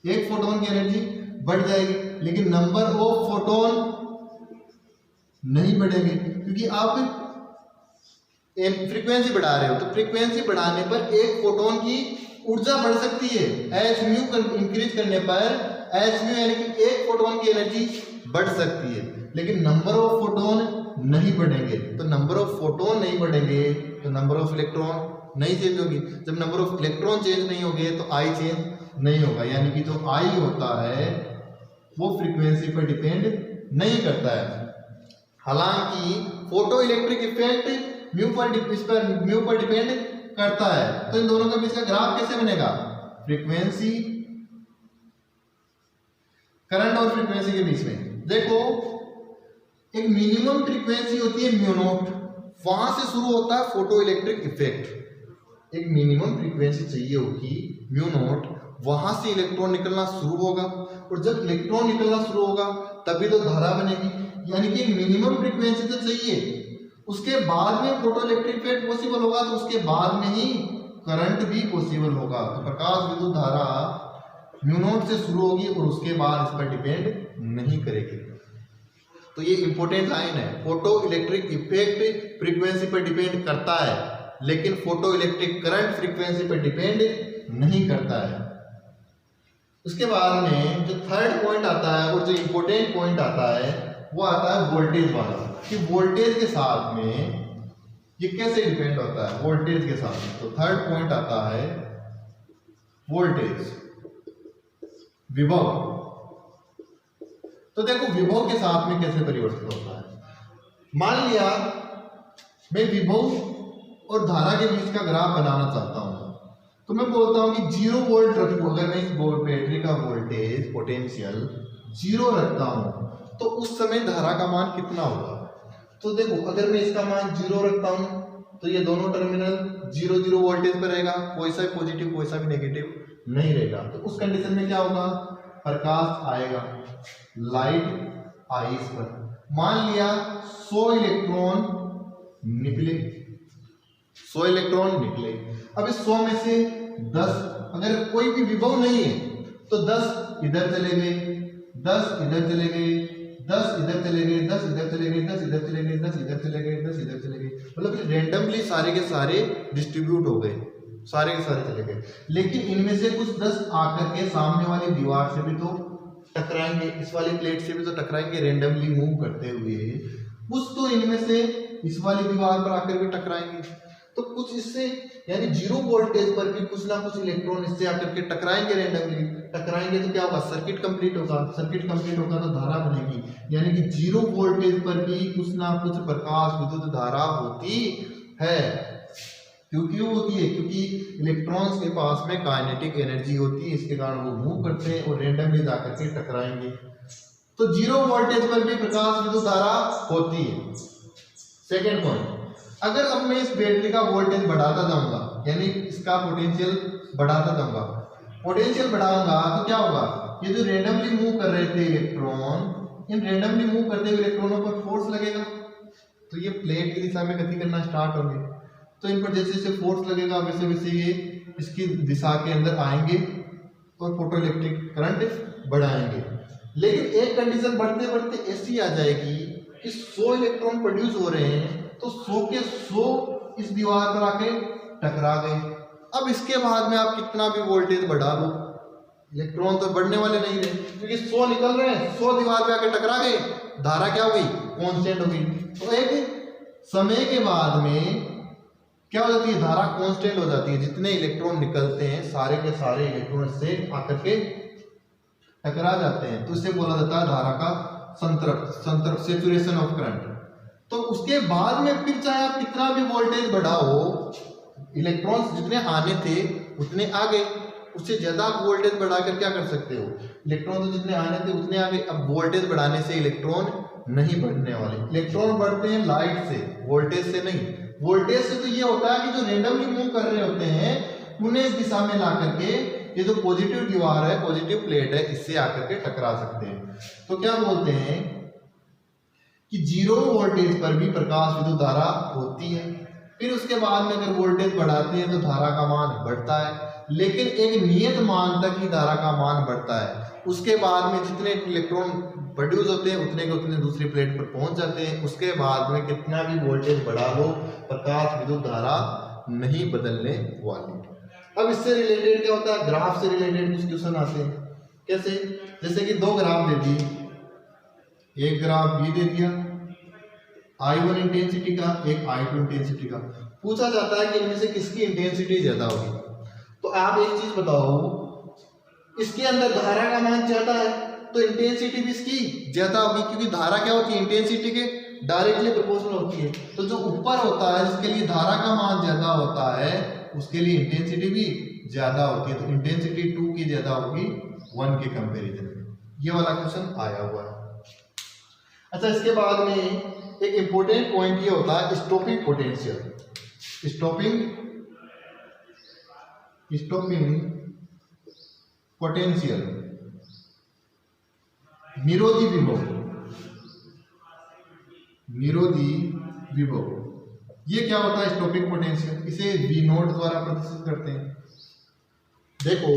एक फोटोन की एनर्जी बढ़ जाएगी, लेकिन नंबर ऑफ फोटोन नहीं बढ़ेंगे, क्योंकि आप फ्रीक्वेंसी बढ़ा रहे हो। तो फ्रीक्वेंसी बढ़ाने पर एक फोटोन की ऊर्जा बढ़ सकती है, hν इंक्रीज करने पर hν यानी कि एक फोटोन की एनर्जी बढ़ सकती है, लेकिन नंबर ऑफ फोटोन नहीं बढ़ेंगे। तो नंबर ऑफ फोटोन नहीं बढ़ेंगे तो नंबर ऑफ इलेक्ट्रॉन नहीं चेंज होगी। जब नंबर ऑफ इलेक्ट्रॉन चेंज नहीं होंगे तो आई चेंज नहीं होगा, यानी कि जो आई होता है वो फ्रीक्वेंसी पर डिपेंड नहीं करता है। हालांकि फोटो इलेक्ट्रिक इफेक्ट म्यू पर डिपेंड करता है। तो इन दोनों के बीच का ग्राफ कैसे बनेगा, फ्रीक्वेंसी, करंट और फ्रीक्वेंसी के बीच में। देखो एक मिनिमम फ्रीक्वेंसी होती है म्यू नॉट, वहां से शुरू होता है फोटो इलेक्ट्रिक इफेक्ट। एक मिनिमम फ्रीक्वेंसी चाहिए होगी म्यू नॉट, वहां से इलेक्ट्रॉन निकलना शुरू होगा, और जब इलेक्ट्रॉन निकलना शुरू होगा तभी तो धारा बनेगी। यानी कि मिनिमम फ्रीक्वेंसी तो चाहिए, उसके बाद में फोटो इलेक्ट्रिक इफेक्ट पॉसिबल होगा, तो उसके बाद में ही करंट भी पॉसिबल होगा। तो प्रकाश विद्युत धारा म्यू नॉट से शुरू होगी और उसके बाद इस पर डिपेंड नहीं करेगी। तो ये इंपॉर्टेंट लाइन है, फोटो इलेक्ट्रिक इफेक्ट फ्रीक्वेंसी पर डिपेंड करता है, लेकिन फोटो इलेक्ट्रिक करंट फ्रीक्वेंसी पर डिपेंड नहीं करता है। उसके बाद में जो थर्ड पॉइंट आता है और जो इंपॉर्टेंट पॉइंट आता है वो आता है वोल्टेज वाला, कि वोल्टेज के साथ में ये कैसे डिपेंड होता है वोल्टेज के साथ में। तो थर्ड पॉइंट आता है वोल्टेज, विभव। तो देखो विभव के साथ में कैसे परिवर्तित होता है। मान लिया मैं विभव और धारा के बीच का ग्राफ बनाना चाहता हूं, तो मैं बोलता हूं कि 0 वोल्ट रखूं। अगर मैं इस बैटरी का वोल्टेज पोटेंशियल 0 रखता हूं तो उस समय धारा का मान कितना होगा। तो देखो अगर मैं इसका मान 0 रखता हूं तो ये दोनों टर्मिनल 0 वोल्टेज पर रहेगा, कोई सा भी पॉजिटिव कोई सा भी नेगेटिव नहीं रहेगा। तो उस कंडीशन में क्या होगा, प्रकाश आएगा, लाइट आई इस पर। मान लिया 100 इलेक्ट्रॉन निकले, 100 इलेक्ट्रॉन निकले। अब इस 100 में से 10, अगर कोई भी विभव नहीं है तो 10 इधर चले गए, 10 इधर चले गए, 10 इधर चले गए, 10 इधर चले गए, 10 इधर चले गए, 10 इधर चले गए, 10 इधर चले गए। मतलब रैंडमली सारे के सारे डिस्ट्रीब्यूट हो गए, सारे के सारे चले गए। लेकिन इनमें से कुछ 10 आकर के सामने वाली दीवार से भी तो टकराएंगे, इस वाली प्लेट से भी तो टकराएंगे रैंडमली मूव करते हुए। कुछ तो इनमें से इस वाली दीवार पर आकर के टकराएंगे, तो कुछ इससे यानी 0 वोल्टेज पर भी कुछ ना कुछ इलेक्ट्रॉन इससे आकर के टकराएंगे, रैंडमली टकराएंगे। तो क्या होगा, सर्किट कंप्लीट होगा, सर्किट कंप्लीट होगा तो धारा बनेगी। यानी कि 0 वोल्टेज पर भी कुछ ना कुछ प्रकाश विद्युत धारा होती है। क्यों होती है? क्योंकि इलेक्ट्रॉन्स के पास में काइनेटिक एनर्जी होती है, इसके कारण वो मूव करते हैं और रेंडमली जाकर के टकराएंगे। तो 0 वोल्टेज पर भी प्रकाश विद्युत धारा होती है। सेकेंड पॉइंट, अगर अब मैं इस बैटरी का वोल्टेज बढ़ाता जाऊंगा, यानी इसका पोटेंशियल बढ़ाता जाऊंगा, पोटेंशियल बढ़ाऊंगा तो क्या होगा? ये जो रेंडमली मूव कर रहे थे इलेक्ट्रॉन, इन रेंडमली मूव करते हुए इलेक्ट्रॉनों पर फोर्स लगेगा, तो ये प्लेट की दिशा में गति करना स्टार्ट होंगे। तो इन पर जैसे जैसे फोर्स लगेगा वैसे वैसे ये इसकी दिशा के अंदर आएंगे और फोटो इलेक्ट्रिक करंट बढ़ाएंगे। लेकिन एक कंडीशन बढ़ते बढ़ते ऐसी आ जाएगी कि 100 इलेक्ट्रॉन प्रोड्यूस हो रहे हैं, तो 100 के 100 इस दीवार पर आके टकरा गए। अब इसके बाद में आप कितना भी वोल्टेज बढ़ा लो, इलेक्ट्रॉन तो बढ़ने वाले नहीं रहे, क्योंकि 100 निकल रहे हैं, 100 दीवार पे आके टकरा गए, धारा क्या हो गई? कांस्टेंट हो गई। तो एक समय के बाद में क्या हो जाती है? धारा कांस्टेंट हो जाती है। जितने इलेक्ट्रॉन निकलते हैं सारे के सारे इलेक्ट्रॉन से आकर के टकरा जाते हैं, तो इसे बोला जाता है धारा का संतृप्त सेचुरेशन ऑफ करंट। तो उसके बाद में फिर चाहे आप कितना भी वोल्टेज बढ़ाओ, इलेक्ट्रॉन्स जितने आने थे उतने आ गए, उससे ज्यादा आप वोल्टेज बढ़ाकर क्या कर सकते हो? इलेक्ट्रॉन तो जितने आने थे उतने आ गए। अब वोल्टेज बढ़ाने से इलेक्ट्रॉन नहीं बढ़ने वाले, इलेक्ट्रॉन बढ़ते हैं लाइट से, वोल्टेज से नहीं। वोल्टेज से तो ये होता है कि जो रेंडमली मूव कर रहे होते हैं उन्हें इस दिशा में ला करके ये जो पॉजिटिव दीवार है, पॉजिटिव प्लेट है, इससे आकर के टकरा सकते हैं। तो क्या बोलते हैं कि 0 वोल्टेज पर भी प्रकाश विद्युत धारा होती है। फिर उसके बाद में अगर वोल्टेज बढ़ाते हैं तो धारा का मान बढ़ता है, लेकिन एक नियत मान तक ही धारा का मान बढ़ता है। उसके बाद में जितने इलेक्ट्रॉन प्रोड्यूस होते हैं उतने के उतने दूसरी प्लेट पर पहुंच जाते हैं। उसके बाद में कितना भी वोल्टेज बढ़ा लो, प्रकाश विद्युत धारा नहीं बदलने वाली। अब इससे रिलेटेड क्या होता है? ग्राफ से रिलेटेड कुछ क्वेश्चन आते हैं। कैसे? जैसे कि 2 ग्राफ दे दिए, एक ग्राफ ये दे दिया I1 इंटेंसिटी का, एक I2 इंटेंसिटी का। पूछा जाता है कि इनमें से किसकी इंटेंसिटी ज्यादा होगी। तो आप एक चीज बताओ, इसके अंदर धारा का मान ज्यादा है तो इंटेंसिटी भी इसकी ज्यादा होगी, क्योंकि धारा क्या होती है? इंटेंसिटी के डायरेक्टली प्रोपोर्शनल होती है। तो जो ऊपर होता है जिसके लिए धारा का मान ज्यादा होता है उसके लिए इंटेंसिटी भी ज्यादा होती है। तो इंटेंसिटी 2 की ज्यादा होगी 1 के कंपेरिजन में। ये वाला क्वेश्चन आया हुआ है। अच्छा, इसके बाद में एक इंपॉर्टेंट पॉइंट ये होता है स्टॉपिंग पोटेंशियल। स्टॉपिंग पोटेंशियल, निरोधी विभव, ये क्या होता है? Stopping potential. इसे V0 द्वारा प्रदर्शित करते हैं। देखो,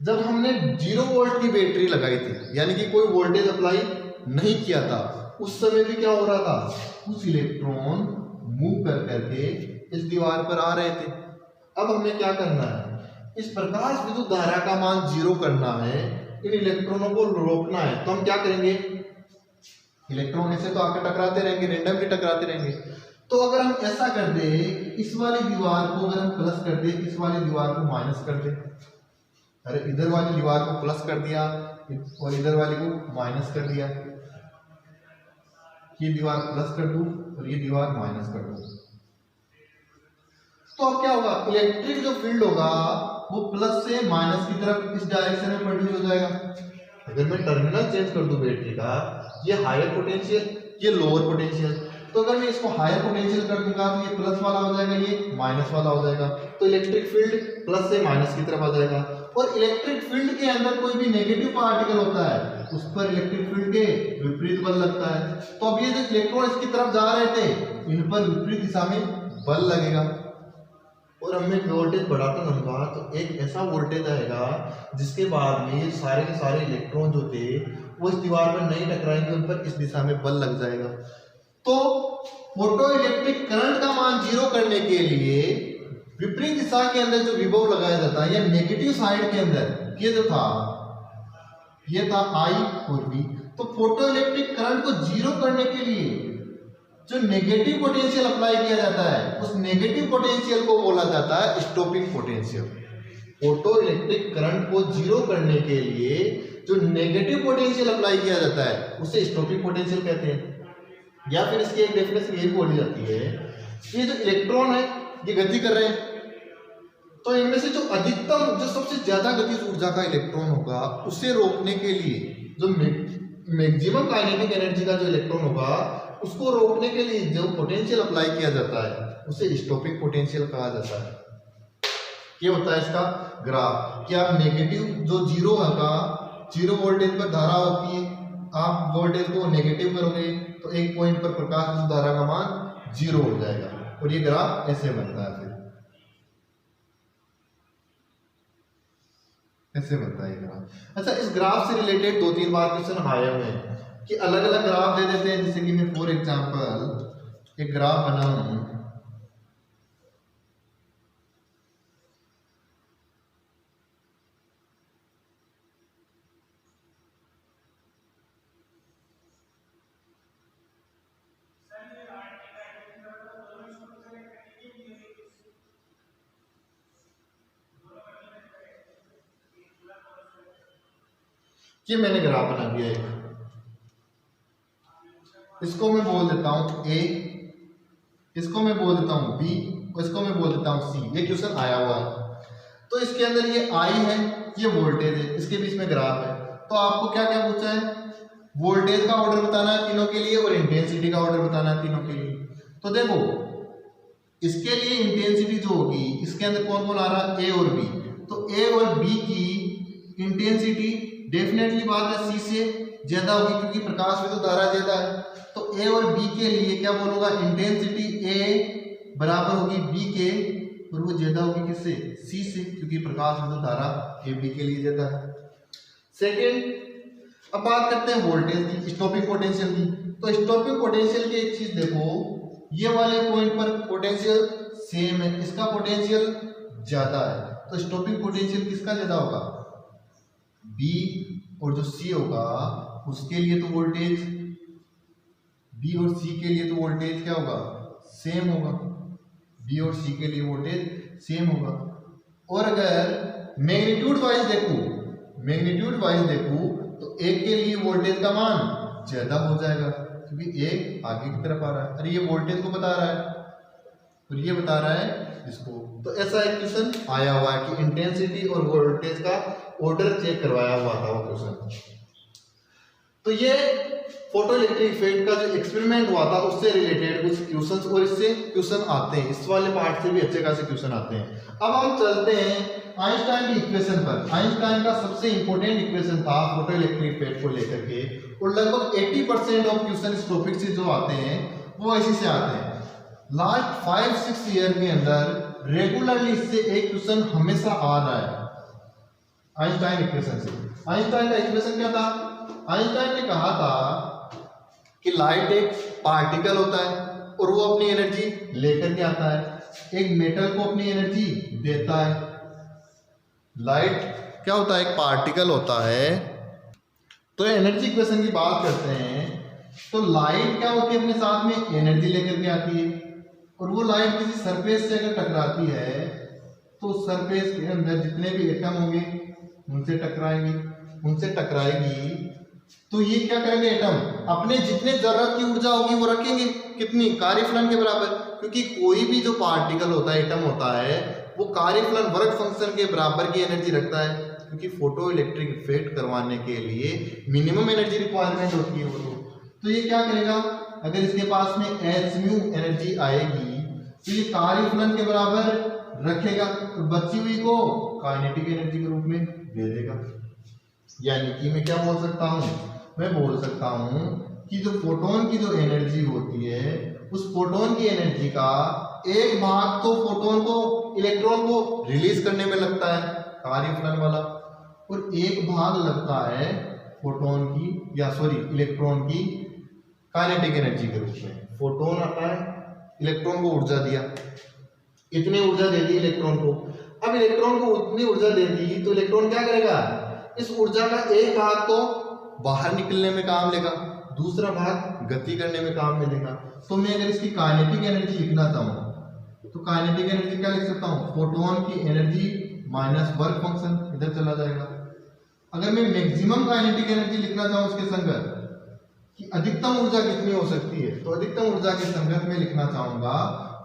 जब हमने 0 वोल्ट की बैटरी लगाई थी, यानी कि कोई वोल्टेज अप्लाई नहीं किया था, उस समय भी क्या हो रहा था? कुछ इलेक्ट्रॉन मूव कर करके इस दीवार पर आ रहे थे। अब हमें क्या करना है? इस प्रकाश विद्युत धारा का मान 0 करना है, इन इलेक्ट्रॉनों को रोकना है। तो हम क्या करेंगे? इलेक्ट्रॉन ऐसे तो आकर टकराते रहेंगे, रेंडमली टकराते रहेंगे। तो अगर हम ऐसा कर दे, इस वाली दीवार को अगर हम प्लस कर दे, इस वाली दीवार को माइनस कर दे, अरे इधर वाली दीवार को प्लस कर दिया और इधर वाली को माइनस कर दिया, ये दीवार प्लस कर दूं और ये दीवार माइनस कर दूं, तो अब क्या होगा? इलेक्ट्रिक जो फील्ड होगा वो प्लस से माइनस की तरफ इस डायरेक्शन में प्रोड्यूस हो जाएगा। अगर मैं टर्मिनल चेंज कर दूं बैटरी का, ये हायर पोटेंशियल, ये लोअर पोटेंशियल, तो अगर मैं इसको हायर पोटेंशियल कर दूंगा तो ये प्लस वाला हो जाएगा, ये माइनस वाला हो जाएगा। तो इलेक्ट्रिक फील्ड प्लस से माइनस की तरफ आ जाएगा। और इलेक्ट्रिक फील्ड के अंदर कोई भी नेगेटिव पार्टिकल होता है उस पर इलेक्ट्रिक फील्ड के विपरीत बल लगता है। तो अब ये जो इलेक्ट्रॉन इसकी तरफ जा रहे थे, इन पर विपरीत दिशा में बल लगेगा। और हमें वोल्टेज बढ़ाता जाऊंगा तो एक ऐसा वोल्टेज आएगा जिसके बाद में सारे के सारे इलेक्ट्रॉन जो थे वो इस दीवार पर नहीं टकराएंगे, उन पर इस दिशा में बल लग जाएगा। तो फोटो इलेक्ट्रिक करंट का मान 0 करने के लिए विपरीत दिशा के अंदर जो विभव लगाया जाता है या नेगेटिव साइड के अंदर, ये जो था ये था I और V। तो फोटो इलेक्ट्रिक करंट को 0 करने के लिए जो नेगेटिव पोटेंशियल अप्लाई किया जाता है उस नेगेटिव पोटेंशियल को बोला जाता है stopping potential. Photo electric current को 0 करने के लिए जो नेगेटिव पोटेंशियल अप्लाई किया जाता है उसे स्टॉपिंग पोटेंशियल कहते हैं। या फिर इसकी एक डेफिनेशन ये बोली जाती है, ये जो इलेक्ट्रॉन है ये गति कर रहे हैं। तो इनमें से जो अधिकतम, जो सबसे ज्यादा गतिज ऊर्जा का इलेक्ट्रॉन होगा, उसे रोकने के लिए जो मैक्सिमम काइनेटिक एनर्जी का जो इलेक्ट्रॉन होगा, उसको रोकने के लिए जो पोटेंशियल अप्लाई किया जाता है उसे स्टॉपिंग पोटेंशियल कहा जाता है। ये होता है इसका ग्राफ कि आप नेगेटिव जो जीरो होगा, जीरो वोल्टेज पर धारा होती है, आप वोल्टेज को नेगेटिव करोगे तो एक पॉइंट पर प्रकाश धारा का मान जीरो हो जाएगा और ये ग्राफ ऐसे बनता है। फिर ऐसे बनता है ग्राफ। अच्छा, इस ग्राफ से रिलेटेड 2-3 बार क्वेश्चन आए हुए हैं कि अलग अलग ग्राफ दे देते हैं। जैसे कि मैं फॉर एग्जांपल एक ग्राफ बनाऊं, ये मैंने ग्राफ बना दिया एक, इसको मैं बोल देता हूं ए, इसको मैं बोल देता हूं बी, और इसको मैं बोल देता हूं सी। ये क्वेश्चन आया हुआ है। तो इसके अंदर ये आई है, ये वोल्टेज है, इसके बीच में ग्राफ है। तो आपको क्या क्या पूछा है? वोल्टेज का ऑर्डर बताना है तीनों के लिए और इंटेंसिटी का ऑर्डर बताना है तीनों के लिए। तो देखो, इसके लिए इंटेंसिटी जो होगी, इसके अंदर कौन कौन आ रहा है? ए और बी। तो ए और बी की इंटेंसिटी डेफिनेटली बात है सी से ज्यादा होगी, क्योंकि प्रकाश में तो धारा ज्यादा है। तो ए और बी के लिए क्या बोलूंगा? इंटेंसिटी ए बराबर होगी बी के, और वो ज्यादा होगी किससे? सी से, क्योंकि प्रकाश में तो धारा ए बी के लिए ज्यादा है। सेकेंड, अब बात करते हैं वोल्टेज की, स्टॉपिंग पोटेंशियल की। तो स्टॉपिंग पोटेंशियल की एक चीज देखो, ये वाले पॉइंट पर पोटेंशियल सेम है, इसका पोटेंशियल ज्यादा है। तो स्टॉपिंग पोटेंशियल किसका ज्यादा होगा? बी, और जो सी होगा उसके लिए तो वोल्टेज, बी और सी के लिए तो वोल्टेज क्या होगा? सेम होगा। बी और सी के लिए वोल्टेज सेम होगा। और अगर मैग्नीट्यूड वाइज देखूं तो एक के लिए वोल्टेज का मान ज्यादा हो जाएगा, क्योंकि एक आगे की तरफ आ रहा है। अरे ये वोल्टेज को बता रहा है और ये बता रहा है इसको। तो ऐसा एक क्वेश्चन आया हुआ है कि इंटेंसिटी और वोल्टेज का ऑर्डर चेक करवाया हुआ था वो क्वेश्चन। तो ये फोटो इलेक्ट्रिक इफेक्ट का जो एक्सपेरिमेंट हुआ था उससे रिलेटेड कुछ क्वेश्चंस और इससे क्वेश्चन आते हैं, इस वाले पार्ट से भी अच्छे खासे क्वेश्चन आते हैं। अब हम चलते हैं आइंस्टाइन की इक्वेशन पर। आइंस्टाइन का सबसे इंपॉर्टेंट इक्वेशन था फोटो इलेक्ट्रिक इफेक्ट को लेकर के, और लगभग 80% ऑफ क्वेश्चन इस टॉपिक से जो आते हैं वो इसी से आते हैं। लास्ट 5-6 ईयर के अंदर रेगुलरली इससे एक क्वेश्चन हमेशा आ रहा है आइंस्टाइन इक्वेशन से। आइंस्टाइन का इक्वेशन क्या था? आइंस्टाइन ने कहा था कि लाइट एक पार्टिकल होता है और वो अपनी एनर्जी लेकर के आता है, एक मेटल को अपनी एनर्जी देता है। लाइट क्या होता है? एक पार्टिकल होता है। तो एनर्जी इक्वेशन की बात करते हैं तो लाइट क्या होती है? अपने साथ में एनर्जी लेकर के आती है, और वो लाइट किसी सरफेस से अगर टकराती है तो सरफेस के अंदर जितने भी एटम होंगे उनसे टकराएगी। तो ये क्या करेंगे? एटम अपने जितने जरूरत की ऊर्जा होगी वो रखेंगे, कितनी? कार्यफलन के बराबर। क्योंकि कोई भी जो पार्टिकल होता है, एटम होता है, वो कार्यफलन वर्क फंक्शन के बराबर की एनर्जी रखता है, क्योंकि फोटो इलेक्ट्रिक इफेक्ट करवाने के लिए मिनिमम एनर्जी रिक्वायरमेंट होती है वो। तो ये क्या करेगा? अगर इसके पास में एच म्यू एनर्जी आएगी तो ये कार्यफलन के बराबर रखेगा, तो बची हुई को काइनेटिक एनर्जी के रूप में दे देगा। यानी कि मैं क्या बोल सकता हूँ? मैं बोल सकता हूँ कि जो फोटोन की जो एनर्जी होती है, उस फोटोन की एनर्जी का एक भाग तो फोटोन को, इलेक्ट्रॉन को रिलीज करने में लगता है कार्यफलन वाला, और एक भाग लगता है फोटोन की इलेक्ट्रॉन की काइनेटिक एनर्जी के रूप में। फोटोन आता है, इलेक्ट्रॉन को ऊर्जा दिया, इतनी ऊर्जा दे दी इलेक्ट्रॉन को। अब इलेक्ट्रॉन को उतनी ऊर्जा दे दी तो इलेक्ट्रॉन क्या करेगा? इस ऊर्जा का एक भाग तो बाहर निकलने में काम लेगा, दूसरा भाग गति करने में काम में लेगा। तो मैं अगर इसकी काइनेटिक एनर्जी लिखना चाहूँ तो काइनेटिक एनर्जी क्या लिख सकता हूँ? फोटोन की एनर्जी माइनस वर्क फंक्शन, इधर चला जाएगा। अगर मैं मैक्सिमम काइनेटिक एनर्जी लिखना चाहूँ उसके संगत कि अधिकतम ऊर्जा कितनी हो सकती है, तो अधिकतम ऊर्जा के संगत में लिखना चाहूंगा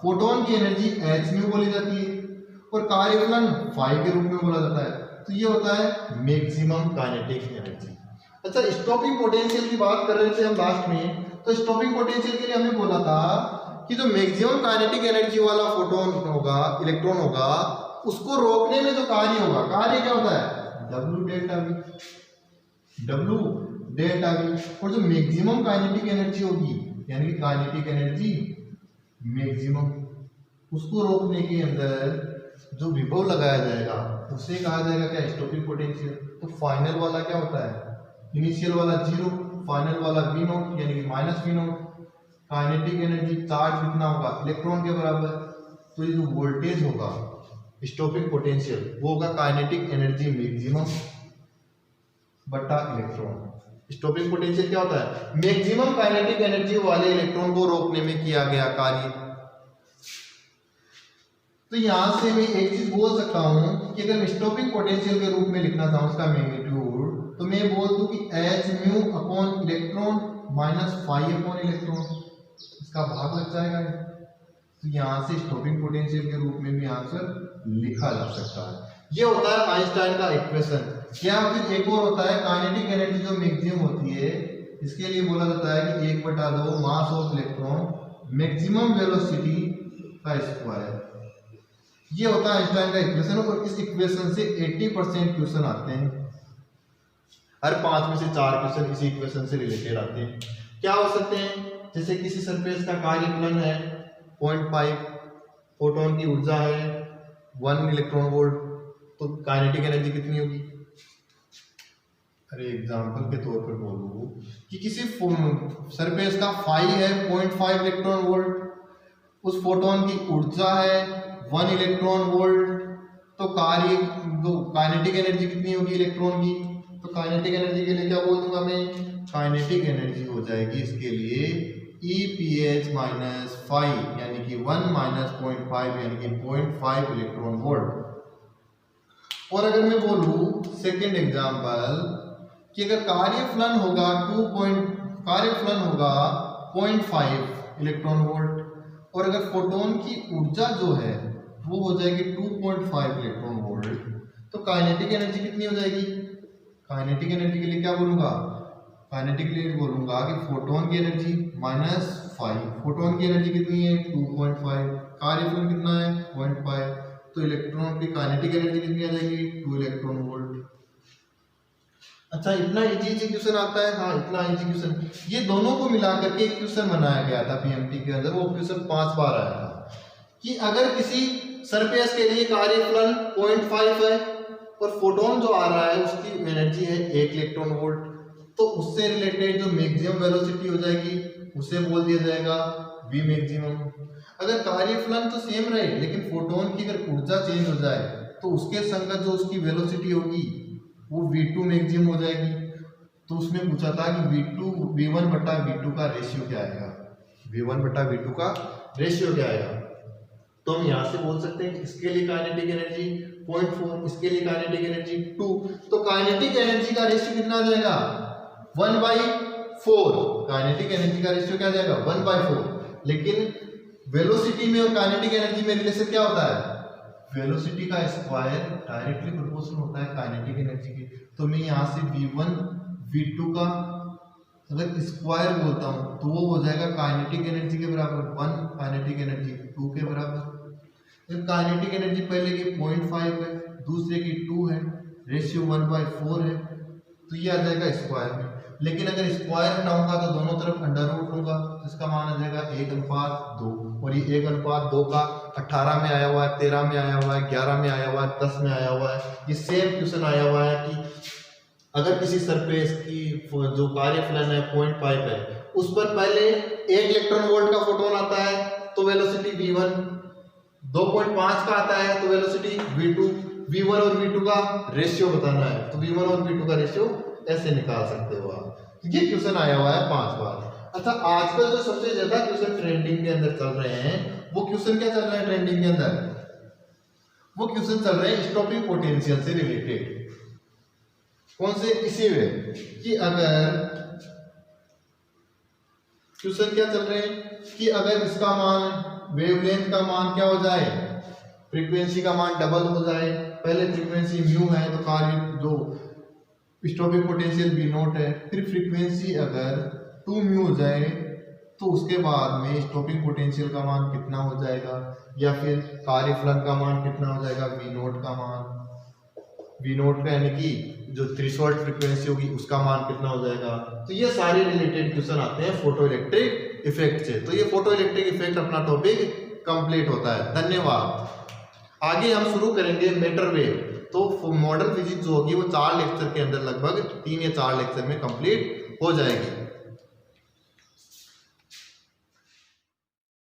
फोटोन की एनर्जी h म्यू बोली जाती है और कार्य फलन फाई के रूप में बोला जाता है। तो ये होता है मैक्सिमम काइनेटिक एनर्जी। अच्छा, स्टॉपिंग पोटेंशियल की बात कर रहे थे हम लास्ट में, तो स्टॉपिंग पोटेंशियल के लिए हमने बोला था कि जो मैक्सिमम काइनेटिक एनर्जी वाला फोटोन होगा, इलेक्ट्रॉन होगा, उसको रोकने में जो कार्य होगा, कार्य क्या होता है W delta V, W delta V। और जो मैक्सिमम काइनेटिक एनर्जी होगी यानी कि काइनेटिक एनर्जी मैक्सिमम, उसको रोकने के अंदर जो विभव लगाया जाएगा उसे कहा जाएगा क्या स्टॉपिंग पोटेंशियल। तो फाइनल वाला क्या होता है, इनिशियल वाला 0, फाइनल वाला V नॉट यानी कि minus V not. Kinetic energy charge कितना होगा इलेक्ट्रॉन के बराबर। तो ये जो वोल्टेज होगा स्टॉपिंग पोटेंशियल वो होगा काइनेटिक एनर्जी मैक्सिमम बटा इलेक्ट्रॉन। स्टॉपिंग पोटेंशियल क्या होता है, मैक्सिमम काइनेटिक एनर्जी वाले इलेक्ट्रॉन को रोकने में किया गया कार्य। तो यहां से मैं एक चीज बोल सकता हूं कि अगर मैं स्टॉपिंग पोटेंशियल के रूप में लिखना चाहूं उसका मैग्नीट्यूड, तो मैं बोल दूं कि h mu upon electron minus phi upon electron, इसका भाग लग जाएगा। तो यहां से स्टॉपिंग पोटेंशियल के रूप में भी आंसर लिखा जा सकता है। ये होता है आइंस्टाइन का इक्वेशन। क्या फिर एक और होता है काइनेटिक एनर्जी जो मैक्सिमम होती है, इसके लिए बोला जाता है कि 1/2 mass of electron maximum velocity का स्क्वायर। ये होता है आइंस्टाइन का इक्वेशन और इस इक्वेशन से 80% क्वेश्चन आते हैं। हर 5 में से 4 क्वेश्चन इसी इक्वेशन से रिलेटेड आते हैं। क्या हो सकते हैं, जैसे किसी सरफेस का कार्यफलन है 0.5, फोटोन की ऊर्जा है 1 इलेक्ट्रॉन वोल्ट, तो काइनेटिक एनर्जी कितनी होगी। अरे एग्जांपल के तौर पर बोलूं कि किसी सरफेस का फाई है 0.5 इलेक्ट्रॉन वोल्ट, उस फोटोन की ऊर्जा है 1 इलेक्ट्रॉन वोल्ट, तो कार्य जो काइनेटिक एनर्जी कितनी होगी इलेक्ट्रॉन की। तो काइनेटिक एनर्जी के लिए क्या बोल दूंगा मैं, काइनेटिक एनर्जी हो जाएगी इसके लिए EPH माइनस फाई यानी कि 1 माइनस 0.5 यानी कि 0.5 इलेक्ट्रॉन वोल्ट। और अगर मैं बोलूं सेकेंड एग्जांपल कि अगर कार्यफलन होगा 0.5 इलेक्ट्रॉन वोल्ट और अगर फोटोन की ऊर्जा जो है वो हो जाएगी 2.5 इलेक्ट्रॉन वोल्ट, तो काइनेटिक एनर्जी कितनी हो जाएगी। काइनेटिक एनर्जी के लिए क्या बोलूंगा, काइनेटिक के लिए बोलूंगा कि फोटोन की एनर्जी माइनस 5, फोटोन की एनर्जी कितनी है 2.5, कार्यफलन कितना है 0.5, तो इलेक्ट्रॉन की काइनेटिक एनर्जी कितनी आ जाएगी 2 इलेक्ट्रॉन वोल्ट। अच्छा, इतना इजी क्वेश्चन आता है। हाँ, इतना इजी क्वेश्चन, ये दोनों को मिलाकर के एक क्वेश्चन बनाया गया था पीएमटी के अंदर। वो क्वेश्चन 5 बार आया था कि अगर किसी सरफेस के लिए कार्यफलन 0.5 है और फोटोन जो आ रहा है उसकी एनर्जी है 1 इलेक्ट्रॉन वोल्ट, तो उससे रिलेटेड जो मैक्सिमम वेलोसिटी हो जाएगी उसे बोल दिया जाएगा V मैक्सिमम। अगर कार्यफलन तो सेम रहे लेकिन फोटोन की अगर ऊर्जा चेंज हो जाए तो उसके संगत जो उसकी वेलोसिटी होगी वो V2 मैक्सिमम हो जाएगी। तो उसमें पूछा था कि V1 बटा V2 का रेशियो क्या आएगा, V1 बटा V2 का रेशियो क्या आएगा। तो हम यहाँ से बोल सकते हैं कि इसके लिए काइनेटिक एनर्जी 0.4, इसके लिए काइनेटिक एनर्जी 2, तो काइनेटिक एनर्जी का रेशियो कितना आ जाएगा 1/4। काइनेटिक एनर्जी का रेशियो क्या आ जाएगा 1/4। लेकिन वेलोसिटी में और काइनेटिक एनर्जी में रिलेशन क्या होता है, वेलोसिटी का स्क्वायर डायरेक्टली प्रोपोर्शनल होता है काइनेटिक एनर्जी के। तो मैं यहाँ से V1 V2 का अगर स्क्वायर बोलता हूँ तो वो हो जाएगा काइनेटिक एनर्जी के बराबर 1, काइनेटिक एनर्जी 2 के बराबर। काइनेटिक एनर्जी पहले की 0.5 है, दूसरे की 2 है, रेशियो 1/4 है, तो ये आ जाएगा स्क्वायर में। लेकिन अगर स्क्वायर ना होगा तो दोनों तरफ अंडर रूट होगा, तो इसका मान आ जाएगा 1:2। और ये 1:2 का 18 में आया हुआ है, 13 में आया हुआ है, 11 में आया हुआ है, 10 में आया हुआ है। ये सेम क्वेश्चन आया हुआ है कि अगर किसी सरफेस की जो कार्यफलन है 0.5 है, उस पर पहले 1 इलेक्ट्रॉन वोल्ट का फोटोन आता है तो वेलोसिटी V1, 2.5 का आता है तो वेलोसिटी V2, V1 और V2 का रेशियो बताना है। तो V1 और V2 का रेशियो ऐसे निकाल सकते हो आप। ये क्वेश्चन आया हुआ है 5 बार। अच्छा, आजकल जो सबसे ज्यादा क्वेश्चन ट्रेंडिंग के अंदर चल रहे हैं वो क्वेश्चन क्या चल रहा है ट्रेंडिंग के अंदर, वो क्वेश्चन चल रहे हैं स्टॉपिंग पोटेंशियल से रिलेटेड। कौन से, इसी में कि अगर क्वेश्चन क्या चल रहे हैं कि अगर इसका मान वेवलेंथ का मान क्या हो जाए, फ्रीक्वेंसी का मान डबल हो जाए। पहले फ्रीक्वेंसी म्यू है तो कार्य जो स्टॉपिंग पोटेंशियल वी नॉट है, फिर फ्रीक्वेंसी अगर 2 म्यू हो जाए तो उसके बाद में स्टॉपिंग पोटेंशियल का मान कितना हो जाएगा, या फिर कार्य फलन का मान कितना हो जाएगा, वी नॉट का मान, वी नॉट का यानी कि जो थ्रेशोल्ड फ्रीक्वेंसी होगी उसका मान कितना हो जाएगा। तो ये सारे रिलेटेड क्वेश्चन आते हैं फोटो इलेक्ट्रिक इफेक्ट से। तो ये फोटो इलेक्ट्रिक इफेक्ट अपना टॉपिक कंप्लीट होता है। धन्यवाद। आगे हम शुरू करेंगे मैटर वेव। तो मॉडर्न फिजिक्स जो होगी वो 4 लेक्चर के अंदर, लगभग 3 या 4 लेक्चर में कंप्लीट हो जाएगी।